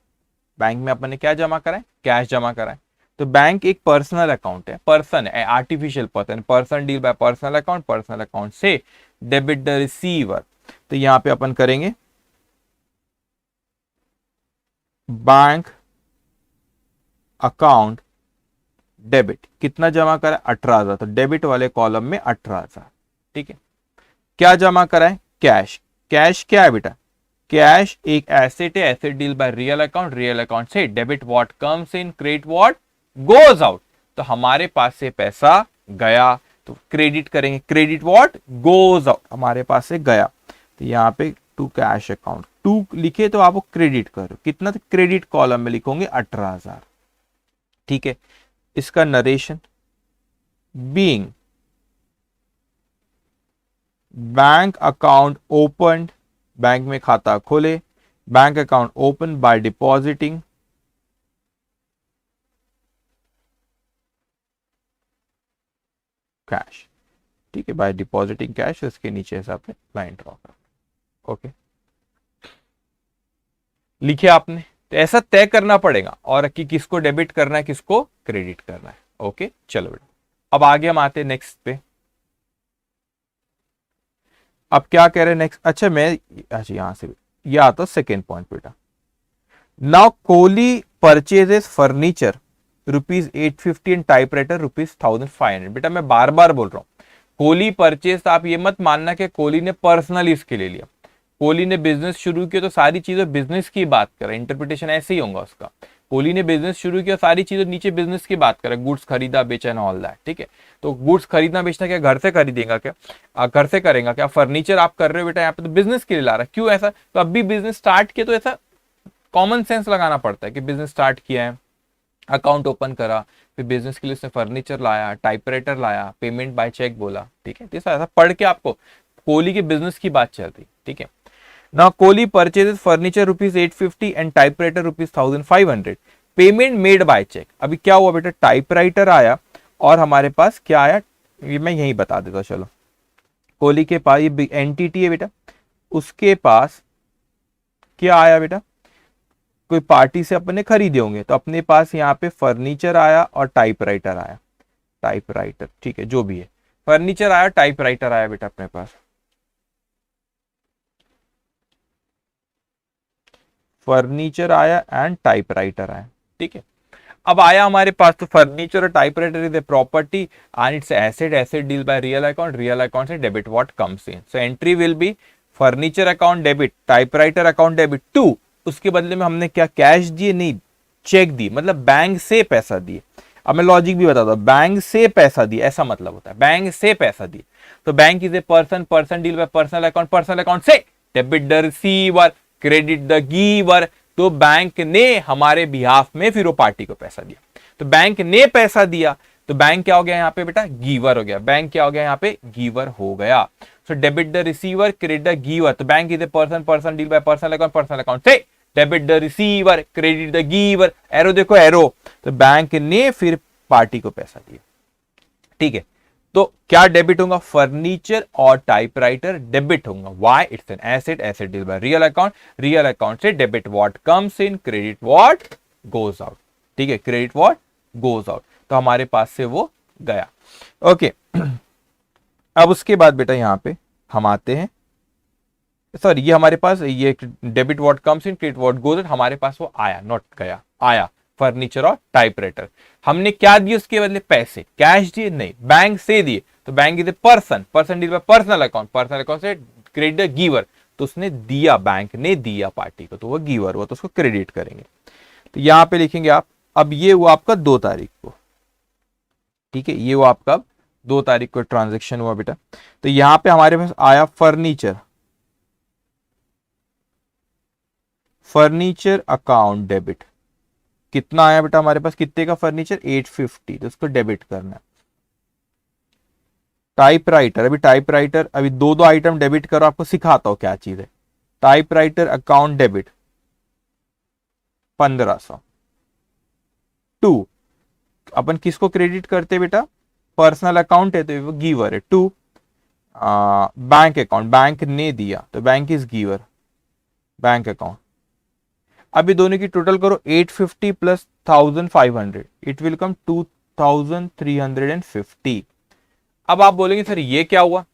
बैंक में अपन ने क्या जमा करा है, कैश जमा करा है। तो बैंक एक पर्सनल अकाउंट है, पर्सन है, artificial person deal by personal account से डेबिट द रिसीवर। तो यहां पे अपन करेंगे बैंक अकाउंट डेबिट, कितना जमा करा है 18,000, तो डेबिट वाले कॉलम में 18,000, ठीक है। क्या जमा करा है, कैश। कैश क्या है बेटा, कैश एक एसेट है, asset deal by real account से debit what comes in, credit what goes out. तो हमारे पास से पैसा गया तो क्रेडिट करेंगे, क्रेडिट व्हाट गोज आउट, हमारे पास से गया। तो यहाँ पे टू कैश अकाउंट, टू लिखे तो आपको क्रेडिट करो, कितना, तो क्रेडिट कॉलम में लिखोगे 18,000, ठीक है। इसका narration, being bank account open, bank में खाता खोले, bank account open by depositing cash, ठीक है, बाय डिपॉजिटिंग कैश, इसके नीचे ऐसा आपने लाइन ड्रॉ कर, ओके, लिखे आपने। तो ऐसा तय करना पड़ेगा और कि किसको डेबिट करना है, किसको क्रेडिट करना है, ओके। चलो बेटा अब आगे हम आते हैं नेक्स्ट पे। अब क्या कह रहे हैं नेक्स्ट, अच्छा यहां से ये आता सेकेंड पॉइंट बेटा। Now Kohli purchases furniture ₹850 and typewriter ₹1,500। बेटा मैं बार बार बोल रहा हूं, कोहली परचेज, आप ये मत मानना कि कोहली ने पर्सनली इसके ले लिया। कोहली ने बिजनेस शुरू किया तो सारी चीजें बिजनेस की बात करें, इंटरप्रिटेशन ऐसे ही होगा उसका। कोहली ने बिजनेस शुरू किया, सारी चीजें नीचे बिजनेस की बात करें, गुड्स खरीदा बेचा ना, ऑल दैट, ठीक है। तो गुड्स खरीदना बेचना क्या घर से खरीदेगा क्या, घर से करेगा क्या, फर्नीचर आप कर रहे हो बेटा यहाँ पे तो बिजनेस के लिए ला रहा है, क्यों ऐसा, तो अब भी बिजनेस स्टार्ट किया तो ऐसा कॉमन सेंस लगाना पड़ता है कि बिजनेस स्टार्ट किया है, अकाउंट ओपन करा, फिर बिजनेस के लिए उसने फर्नीचर लाया, टाइपराइटर लाया, पेमेंट बाय चेक बोला, ठीक है। तो ऐसा पढ़ के आपको कोहली के बिजनेस की बात चल रही, ठीक है। Now Kohli purchases furniture ₹850 and typewriter ₹1,500. Payment made by cheque. अभी क्या हुआ बेटा, टाइपराइटर आया और हमारे पास क्या आया, ये मैं यही बता देता हूं, चलो। कोहली के पास ये एंटिटी है बेटा, उसके पास क्या आया बेटा, कोई पार्टी से अपने खरीदे होंगे तो अपने पास यहाँ पे फर्नीचर आया और टाइपराइटर आया, टाइपराइटर, ठीक है, जो भी है, फर्नीचर आया, टाइपराइटर आया बेटा अपने पास, फर्नीचर आया एंड टाइपराइटर आया, ठीक है। अब आया हमारे पास तो फर्नीचर और typewriter is a property and it's asset, asset deal by real account, real account से debit what comes in. So entry will be furniture account debit, typewriter account debit to, उसके बदले में हमने क्या कैश दिए, नहीं check दी, मतलब bank से पैसा दिए। अब मैं लॉजिक भी बताता हूं, बैंक से पैसा दिए ऐसा मतलब होता है, बैंक से पैसा दिए तो bank is a person, person deal by personal account, personal account से debit the receiver, credit the giver. तो बैंक ने हमारे बिहाफ में फिर वो पार्टी को पैसा दिया, तो बैंक ने पैसा दिया तो बैंक क्या हो गया यहाँ पे बेटा, गिवर हो गया, बैंक क्या हो गया यहाँ पे, गिवर हो गया। So debit the receiver, credit the giver, तो bank is a person, person deal by personal account, personal account से debit the receiver, credit the giver, arrow देखो एरो, तो बैंक ने फिर पार्टी को पैसा दिया। ठीक है, तो क्या डेबिट होगा, फर्नीचर और टाइपराइटर डेबिट होगा। Why, it's an asset, asset deal by real account, real account से debit what comes in, credit what goes out. ठीक है, क्रेडिट व्हाट गोज आउट, तो हमारे पास से वो गया। ओके अब उसके बाद बेटा यहां पे हम आते हैं, सॉरी ये हमारे पास ये debit what comes in, credit what goes out, हमारे पास वो आया, नॉट गया, आया फर्नीचर और टाइपराइटर। हमने क्या दिए उसके बदले, पैसे, कैश दिए नहीं, बैंक से दिए, तो bank is a person, person deal by personal account, personal account से क्रेडिट द गिवर, तो उसने दिया, बैंक ने दिया पार्टी को, तो वो गिवर हुआ, तो उसको क्रेडिट करेंगे। तो यहां पे लिखेंगे आप, अब ये हुआ आपका 2 तारीख को, ठीक है, ये हुआ आपका 2 तारीख को ट्रांजेक्शन हुआ बेटा। तो यहां पे हमारे पास आया फर्नीचर, फर्नीचर अकाउंट डेबिट, कितना आया बेटा हमारे पास, कितने का फर्नीचर, 850, तो उसको डेबिट करना है। टाइपराइटर, अभी टाइपराइटर, अभी 2 आइटम डेबिट करो, आपको सिखाता हूं क्या चीज है। टाइपराइटर अकाउंट डेबिट 1500 टू, अपन किसको क्रेडिट करते बेटा, पर्सनल अकाउंट है तो वो गिवर है, टू बैंक अकाउंट, बैंक ने दिया तो bank is giver, bank account. अभी दोनों की टोटल करो, 850 प्लस 1500, इट विल कम 2350। अब आप बोलेंगे सर ये क्या हुआ,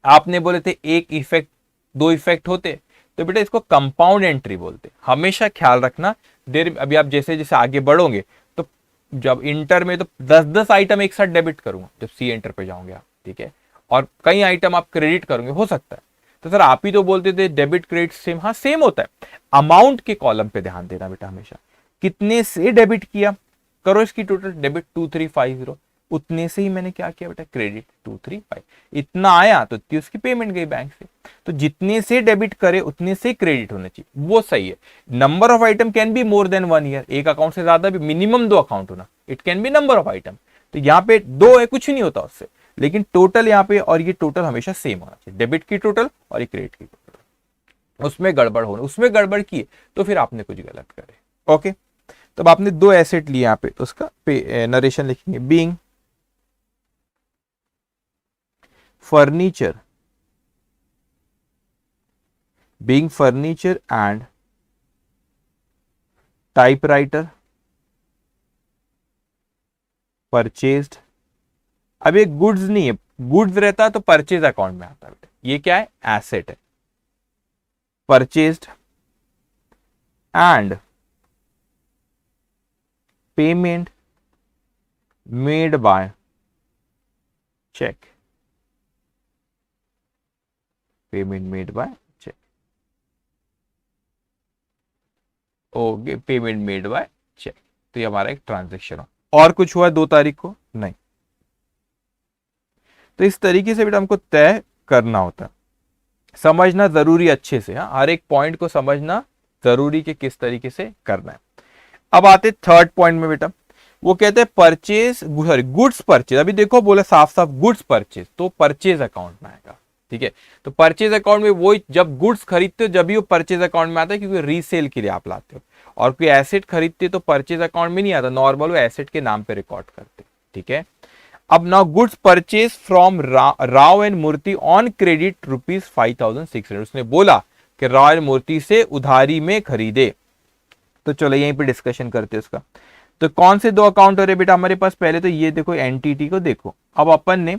आपने बोले थे एक इफेक्ट 2 इफेक्ट होते, तो बेटा इसको कंपाउंड एंट्री बोलते। हमेशा ख्याल रखना, देर अभी आप जैसे जैसे आगे बढ़ोगे तो जब इंटर में तो 10-10 आइटम एक साथ डेबिट करूंगा जब सी एंटर पे जाओगे आप, ठीक है, और कई आइटम आप क्रेडिट करोगे, हो सकता है। तो सर आप ही तो बोलते थे डेबिट क्रेडिट सेम, हाँ सेम होता है। अमाउंट के कॉलम पे ध्यान देना बेटा, हमेशा कितने से डेबिट किया, करो इसकी टोटल, डेबिट 2350, उतने से ही मैंने क्या किया बेटा, क्रेडिट 235, इतना आया तो इतनी उसकी पेमेंट गई बैंक से। तो जितने से डेबिट करे उतने से क्रेडिट होना चाहिए, वो सही है। Number of item can be more than 1 year, एक अकाउंट से ज्यादा भी, मिनिमम 2 अकाउंट होना, it can be number of item. तो यहाँ पे 2 है, कुछ नहीं होता उससे, लेकिन टोटल यहाँ पे और ये टोटल हमेशा सेम होना चाहिए, डेबिट की टोटल और ये क्रेडिट की टोटल। उसमें गड़बड़ होना, उसमें गड़बड़ की तो फिर आपने कुछ गलत करे। ओके, तब आपने 2 एसेट लिए यहाँ पे, तो उसका नरेशन लिखेंगे, being furniture, being furniture and typewriter purchased। अब ये गुड्स नहीं है, गुड्स रहता तो परचेज अकाउंट में आता है, ये क्या है, एसेट है। Purchased and payment made by cheque, payment made by cheque, okay, payment made by cheque. तो ये हमारा एक ट्रांजैक्शन हो। और कुछ हुआ 2 तारीख को, नहीं। तो इस तरीके से बेटा हमको तय करना होता है, समझना जरूरी अच्छे से, हाँ, हर एक पॉइंट को समझना जरूरी कि किस तरीके से करना है। अब आते 3rd पॉइंट में बेटा, वो कहते हैं परचेज, सॉरी गुड्स परचेज। अभी देखो बोले साफ साफ गुड्स परचेज, तो परचेज अकाउंट में आएगा, ठीक है। तो परचेज अकाउंट में वो जब गुड्स खरीदते हो जब भी वो परचेज अकाउंट में आता है, क्योंकि रीसेल के लिए आप लाते हो। और कोई एसेट खरीदते तो परचेज अकाउंट में नहीं आता, नॉर्मल वो एसेट के नाम पे रिकॉर्ड करते, ठीक है। अब now goods purchase from Rao and Murthy on credit ₹5600। उसने बोला कि राव एंड मूर्ति से उधारी में खरीदे। तो चलो यहीं पे डिस्कशन करते हैं उसका। तो कौन से 2 अकाउंट हो रहे बेटा हमारे पास, पहले तो ये देखो एंटिटी को देखो। अब अपन ने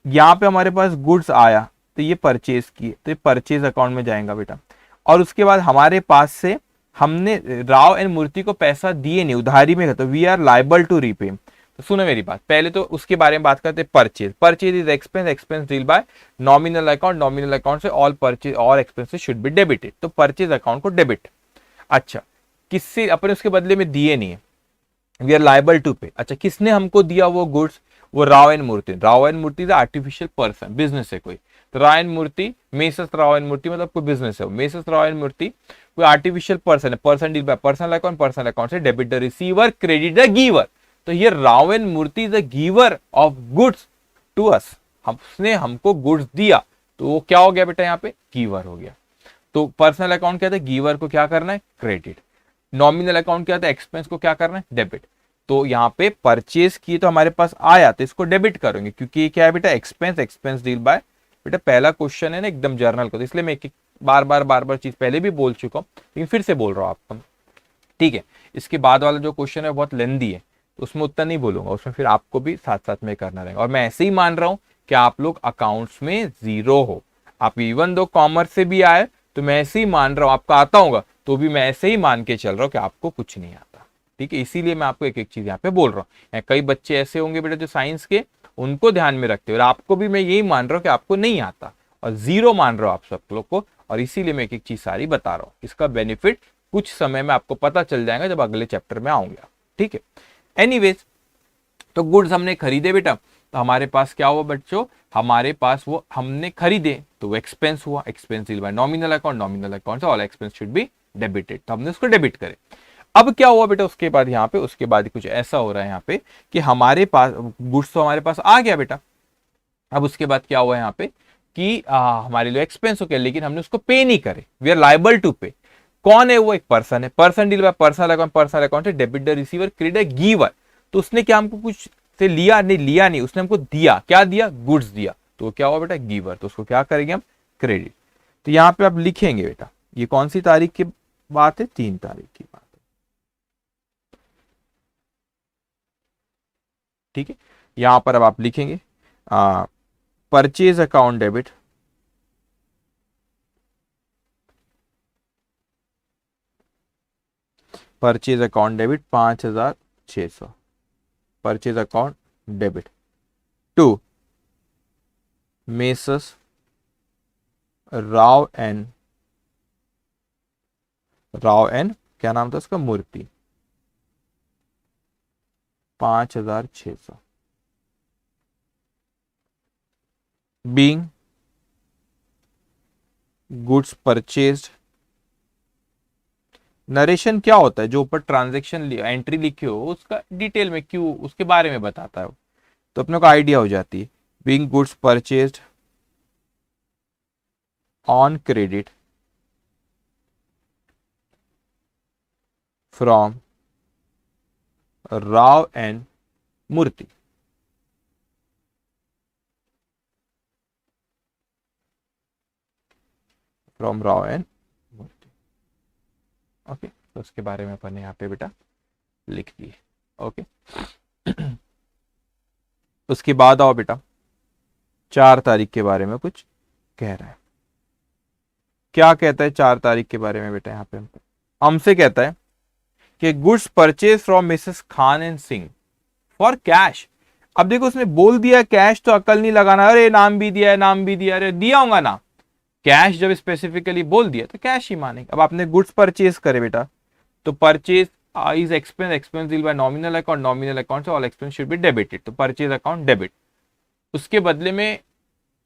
यहाँ पे हमारे पास गुड्स आया तो ये परचेज किए, तो ये परचेज अकाउंट में जाएगा बेटा। और उसके बाद हमारे पास से हमने राव एंड मूर्ति को पैसा दिए नहीं, उधारी में, तो we are liable to repay. तो सुनो मेरी बात, पहले तो उसके बारे में बात करते हैं। Purchase, purchase is expense, expense deal by nominal account, nominal account से ऑल परचेज और एक्सपेंसेस शुड बी डेबिटेड, तो परचेज अकाउंट को डेबिट। अच्छा, किससे अपने उसके बदले में दिए नहीं है, वी आर लाइबल टू पे। अच्छा, किसने हमको दिया वो गुड्स, वो Rao and Murthy. Rao and Murthy is artificial person, business है कोई, तो Rao and Murthy, messrs Rao and Murthy मतलब कोई बिजनेस है, मेसस राव एंड मूर्ति कोई आर्टिफिशियल पर्सन है, person deal by personal account, personal account से debit the receiver, credit the giver. तो ये Rao and Murthy is the giver of goods to us, उसने हमको गुड्स दिया, तो वो क्या हो गया बेटा, यहाँ पे गिवर हो गया। तो पर्सनल अकाउंट क्या था, गिवर को क्या करना है, क्रेडिट। नॉमिनल अकाउंट क्या था, एक्सपेंस को क्या करना है, डेबिट। तो यहाँ पे परचेज किए तो हमारे पास आया, तो इसको डेबिट करेंगे, क्योंकि ये क्या है बेटा, एक्सपेंस, एक्सपेंस डील बाय, बेटा पहला क्वेश्चन है ना एकदम जर्नल का, तो इसलिए मैं एक बार बार चीज पहले भी बोल चुका हूँ, लेकिन फिर से बोल रहा हूँ आपको, ठीक है। इसके बाद वाला जो क्वेश्चन है बहुत लेंदी है, तो उसमें उतना नहीं बोलूंगा, उसमें फिर आपको भी साथ साथ में करना रहेगा। और मैं ऐसे ही मान रहा हूं कि आप लोग अकाउंट्स में जीरो हो, आप इवन दो कॉमर्स से भी आए, तो मैं ऐसे ही मान रहा हूं आपको आता होगा, तो भी मैं ऐसे ही मान के चल रहा हूं कि आपको कुछ नहीं आता, ठीक है। इसीलिए मैं आपको एक एक चीज यहाँ पे बोल रहा हूँ। कई बच्चे ऐसे होंगे बेटा जो साइंस के, उनको ध्यान में रखते हुए, और आपको भी मैं यही मान रहा हूँ कि आपको नहीं आता, और जीरो मान रहा हूँ आप सब लोग को, और इसीलिए मैं एक एक चीज सारी बता रहा हूँ। इसका बेनिफिट कुछ समय में आपको पता चल जाएगा जब अगले चैप्टर में आऊंगा, ठीक है। एनीवेज, तो गुड्स हमने खरीदे बेटा, तो हमारे पास क्या हुआ बच्चों, हमारे पास वो हमने खरीदे, तो वो एक्सपेंस हुआ, expense deal by nominal account, nominal account से all expense should be debited, तो हमने उसको डेबिट करे। अब क्या हुआ बेटा उसके बाद, यहाँ पे उसके बाद कुछ ऐसा हो रहा है यहाँ पे कि हमारे पास गुड्स तो हमारे पास आ गया बेटा। अब उसके बाद क्या हुआ यहाँ पे कि हमारे लिए एक्सपेंस हो गया, लेकिन हमने उसको पे नहीं करे, वी आर लाइबल टू पे। कौन है वो, एक पर्सन है, person deal by personal account, personal account से debit the receiver, credit giver. तो उसने क्या हमको कुछ से लिया नहीं, लिया नहीं, उसने हमको दिया, क्या दिया, गुड्स दिया, तो क्या हुआ बेटा, गिवर, तो उसको क्या करेंगे हम, क्रेडिट। तो यहाँ पे आप लिखेंगे बेटा, ये कौन सी तारीख की बात है, 3 तारीख की बात है, ठीक है। यहां पर अब आप लिखेंगे purchase account debit, purchase account debit 5,600, purchase account debit to messrs Rao and क्या नाम था उसका, Murthy, 5,600 being goods purchased. Narration क्या होता है, जो ऊपर ट्रांजेक्शन एंट्री लिखी हो उसका डिटेल में क्यों, उसके बारे में बताता है, तो अपने को आइडिया हो जाती है। Being goods purchased on credit from Rao and Murthy, from Rao and Murthy, okay. तो उसके बारे में अपन ने यहाँ पे बेटा लिख दिए, ओके। उसके बाद आओ बेटा 4 तारीख के बारे में कुछ कह रहा है, क्या कहता है 4 तारीख के बारे में बेटा, यहाँ पे हमसे कहता है कि goods purchase from Mrs Khan and Singh for cash. अब देखो उसने बोल दिया कैश, तो अकल नहीं लगाना, अरे नाम भी दिया है, नाम भी दिया, अरे दिया होगा ना, कैश जब स्पेसिफिकली बोल दिया तो कैश ही मानेंगे। अब आपने गुड्स परचेज करे बेटा, तो purchase is expense, expense deal by nominal account, nominal account से all expense should be debited, तो परचेज अकाउंट डेबिट। उसके बदले में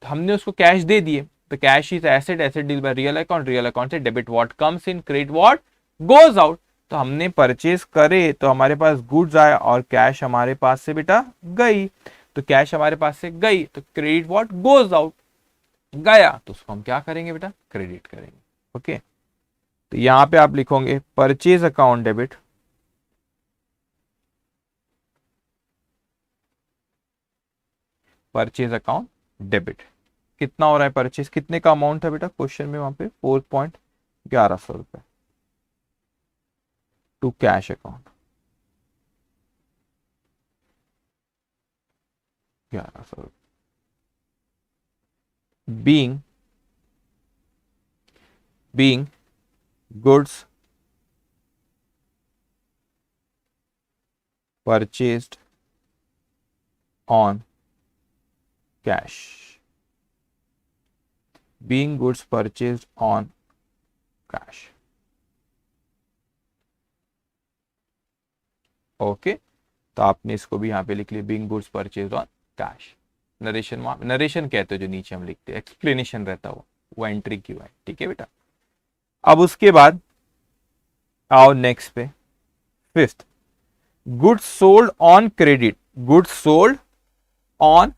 हमने उसको कैश दे दिए, तो cash is asset, asset deal by real account, real account से debit what comes in, credit what goes out. तो हमने परचेज करे तो हमारे पास गुड्स आया और कैश हमारे पास से बेटा गई, तो कैश हमारे पास से गई, तो क्रेडिट व्हाट गोज आउट, गया, तो उसको हम क्या करेंगे बेटा, क्रेडिट करेंगे, ओके। तो यहां पे आप लिखोगे purchase account debit, purchase account debit, कितना हो रहा है परचेज, कितने का अमाउंट था बेटा क्वेश्चन में, वहां पे 4,1100 रुपए to cash account, 1100 being goods purchased on cash, being goods purchased on cash. Okay, तो आपने इसको भी यहां पे लिख लिया, being goods purchased on cash. Narration, narration कहते हो जो नीचे हम लिखते हैं, एक्सप्लेनेशन रहता है वो एंट्री क्यों है, ठीक है बेटा। अब उसके बाद आओ नेक्स्ट पे, fifth, goods sold on credit, goods sold on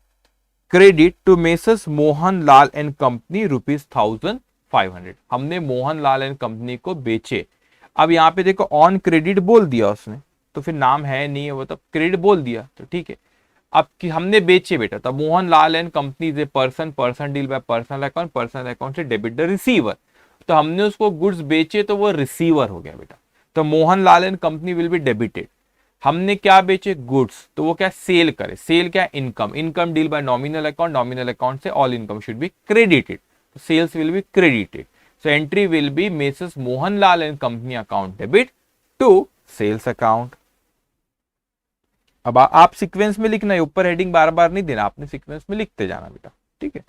credit to messrs Mohan Lal and company ₹1500। हमने मोहन लाल एंड कंपनी को बेचे। अब यहां पे देखो ऑन क्रेडिट बोल दिया उसने, तो फिर नाम है नहीं है वो, तो क्रेडिट बोल दिया तो ठीक है। अब कि हमने बेचे बेटा, तब Mohan Lal and company is a person, person deal by personal account, personal account से डेबिट द रिसीवर। तो हमने उसको गुड्स बेचे तो वो रिसीवर हो गया बेटा, तो Mohan Lal and company will be debited. हमने क्या बेचे, गुड्स, तो वो क्या सेल करे, सेल क्या, income, income deal by nominal account, nominal account से all income should be credited, sales will be credited. So entry will be messrs Mohan Lal and company account debit to sales account. अब आप sequence में लिखना है, ऊपर heading बार बार नहीं देना, आपने सीक्वेंस में लिखते जाना बेटा, ठीक है।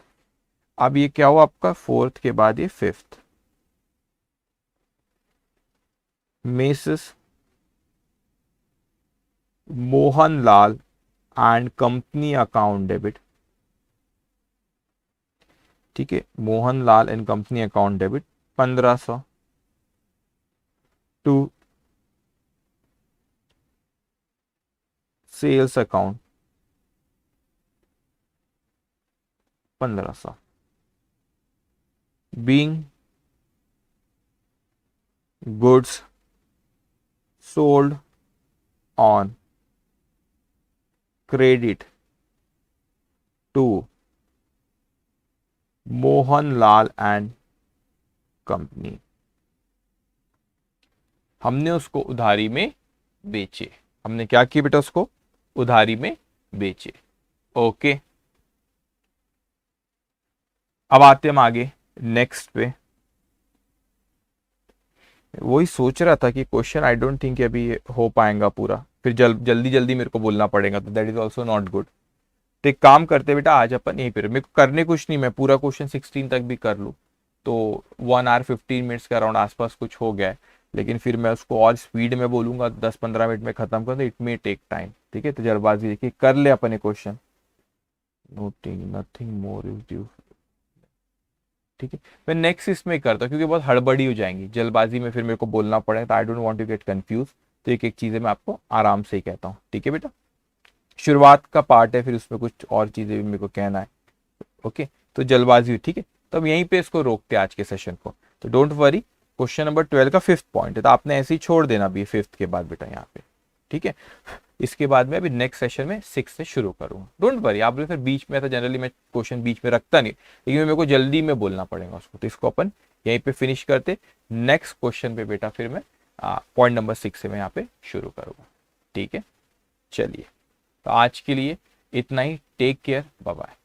अब ये क्या हुआ आपका, फोर्थ के बाद ये fifth, messrs Mohan Lal and company account debit, ठीक है, Mohan Lal and company account debit 1500 to sales account 1500, being goods sold on credit to Mohan Lal and company. हमने उसको उधारी में बेचे, हमने क्या किया बेटा, उसको उधारी में बेचे। ओके, अब आते हम आगे नेक्स्ट पे। वही सोच रहा था कि क्वेश्चन आई डोंट थिंक अभी हो पाएगा पूरा, फिर जल्दी जल्दी मेरे को बोलना पड़ेगा, तो that is also not good. तो एक काम करते बेटा, आज अपन यहीं पर, मेरे को करने कुछ नहीं, मैं पूरा क्वेश्चन 16 तक भी कर लूँ तो 1 आवर 15 मिनट्स के अराउंड आसपास कुछ हो गया है, लेकिन फिर मैं उसको और स्पीड में बोलूंगा 10-15 मिनट में खत्म कर, तो इट मे टेक टाइम, ठीक है। तो जल्दबाजी देखिए, कर ले अपने question, noting nothing more is due, ठीक है। मैं नेक्स्ट इसमें करता हूँ, क्योंकि बहुत हड़बड़ी हो जाएंगी जल्दबाजी में, फिर मेरे को बोलना पड़ेगा, तो I don't want to get confuse. तो एक एक चीजें मैं आपको आराम से ही कहता हूँ, ठीक है बेटा। शुरुआत का पार्ट है, फिर उसमें कुछ और चीजें भी मेरे को कहना है, ओके। तो जल्दबाजी हुई, ठीक है, तो अब यहीं पे इसको रोकते हैं आज के सेशन को। तो डोंट वरी, क्वेश्चन नंबर 12 का 5th पॉइंट है, तो आपने ऐसे ही छोड़ देना भी 5th के बाद बेटा यहाँ पे, ठीक है। इसके बाद में अभी नेक्स्ट सेशन में 6 से शुरू करूंगा, डोंट वरी। आप फिर बीच में, तो जनरली मैं क्वेश्चन बीच में रखता नहीं, लेकिन मेरे को जल्दी में बोलना पड़ेगा उसको, तो इसको अपन यहीं पे फिनिश करते। नेक्स्ट क्वेश्चन पे बेटा फिर मैं पॉइंट नंबर 6 से मैं यहाँ पे शुरू करूंगा, ठीक है। चलिए, तो आज के लिए इतना ही, टेक केयर, बाय बाय।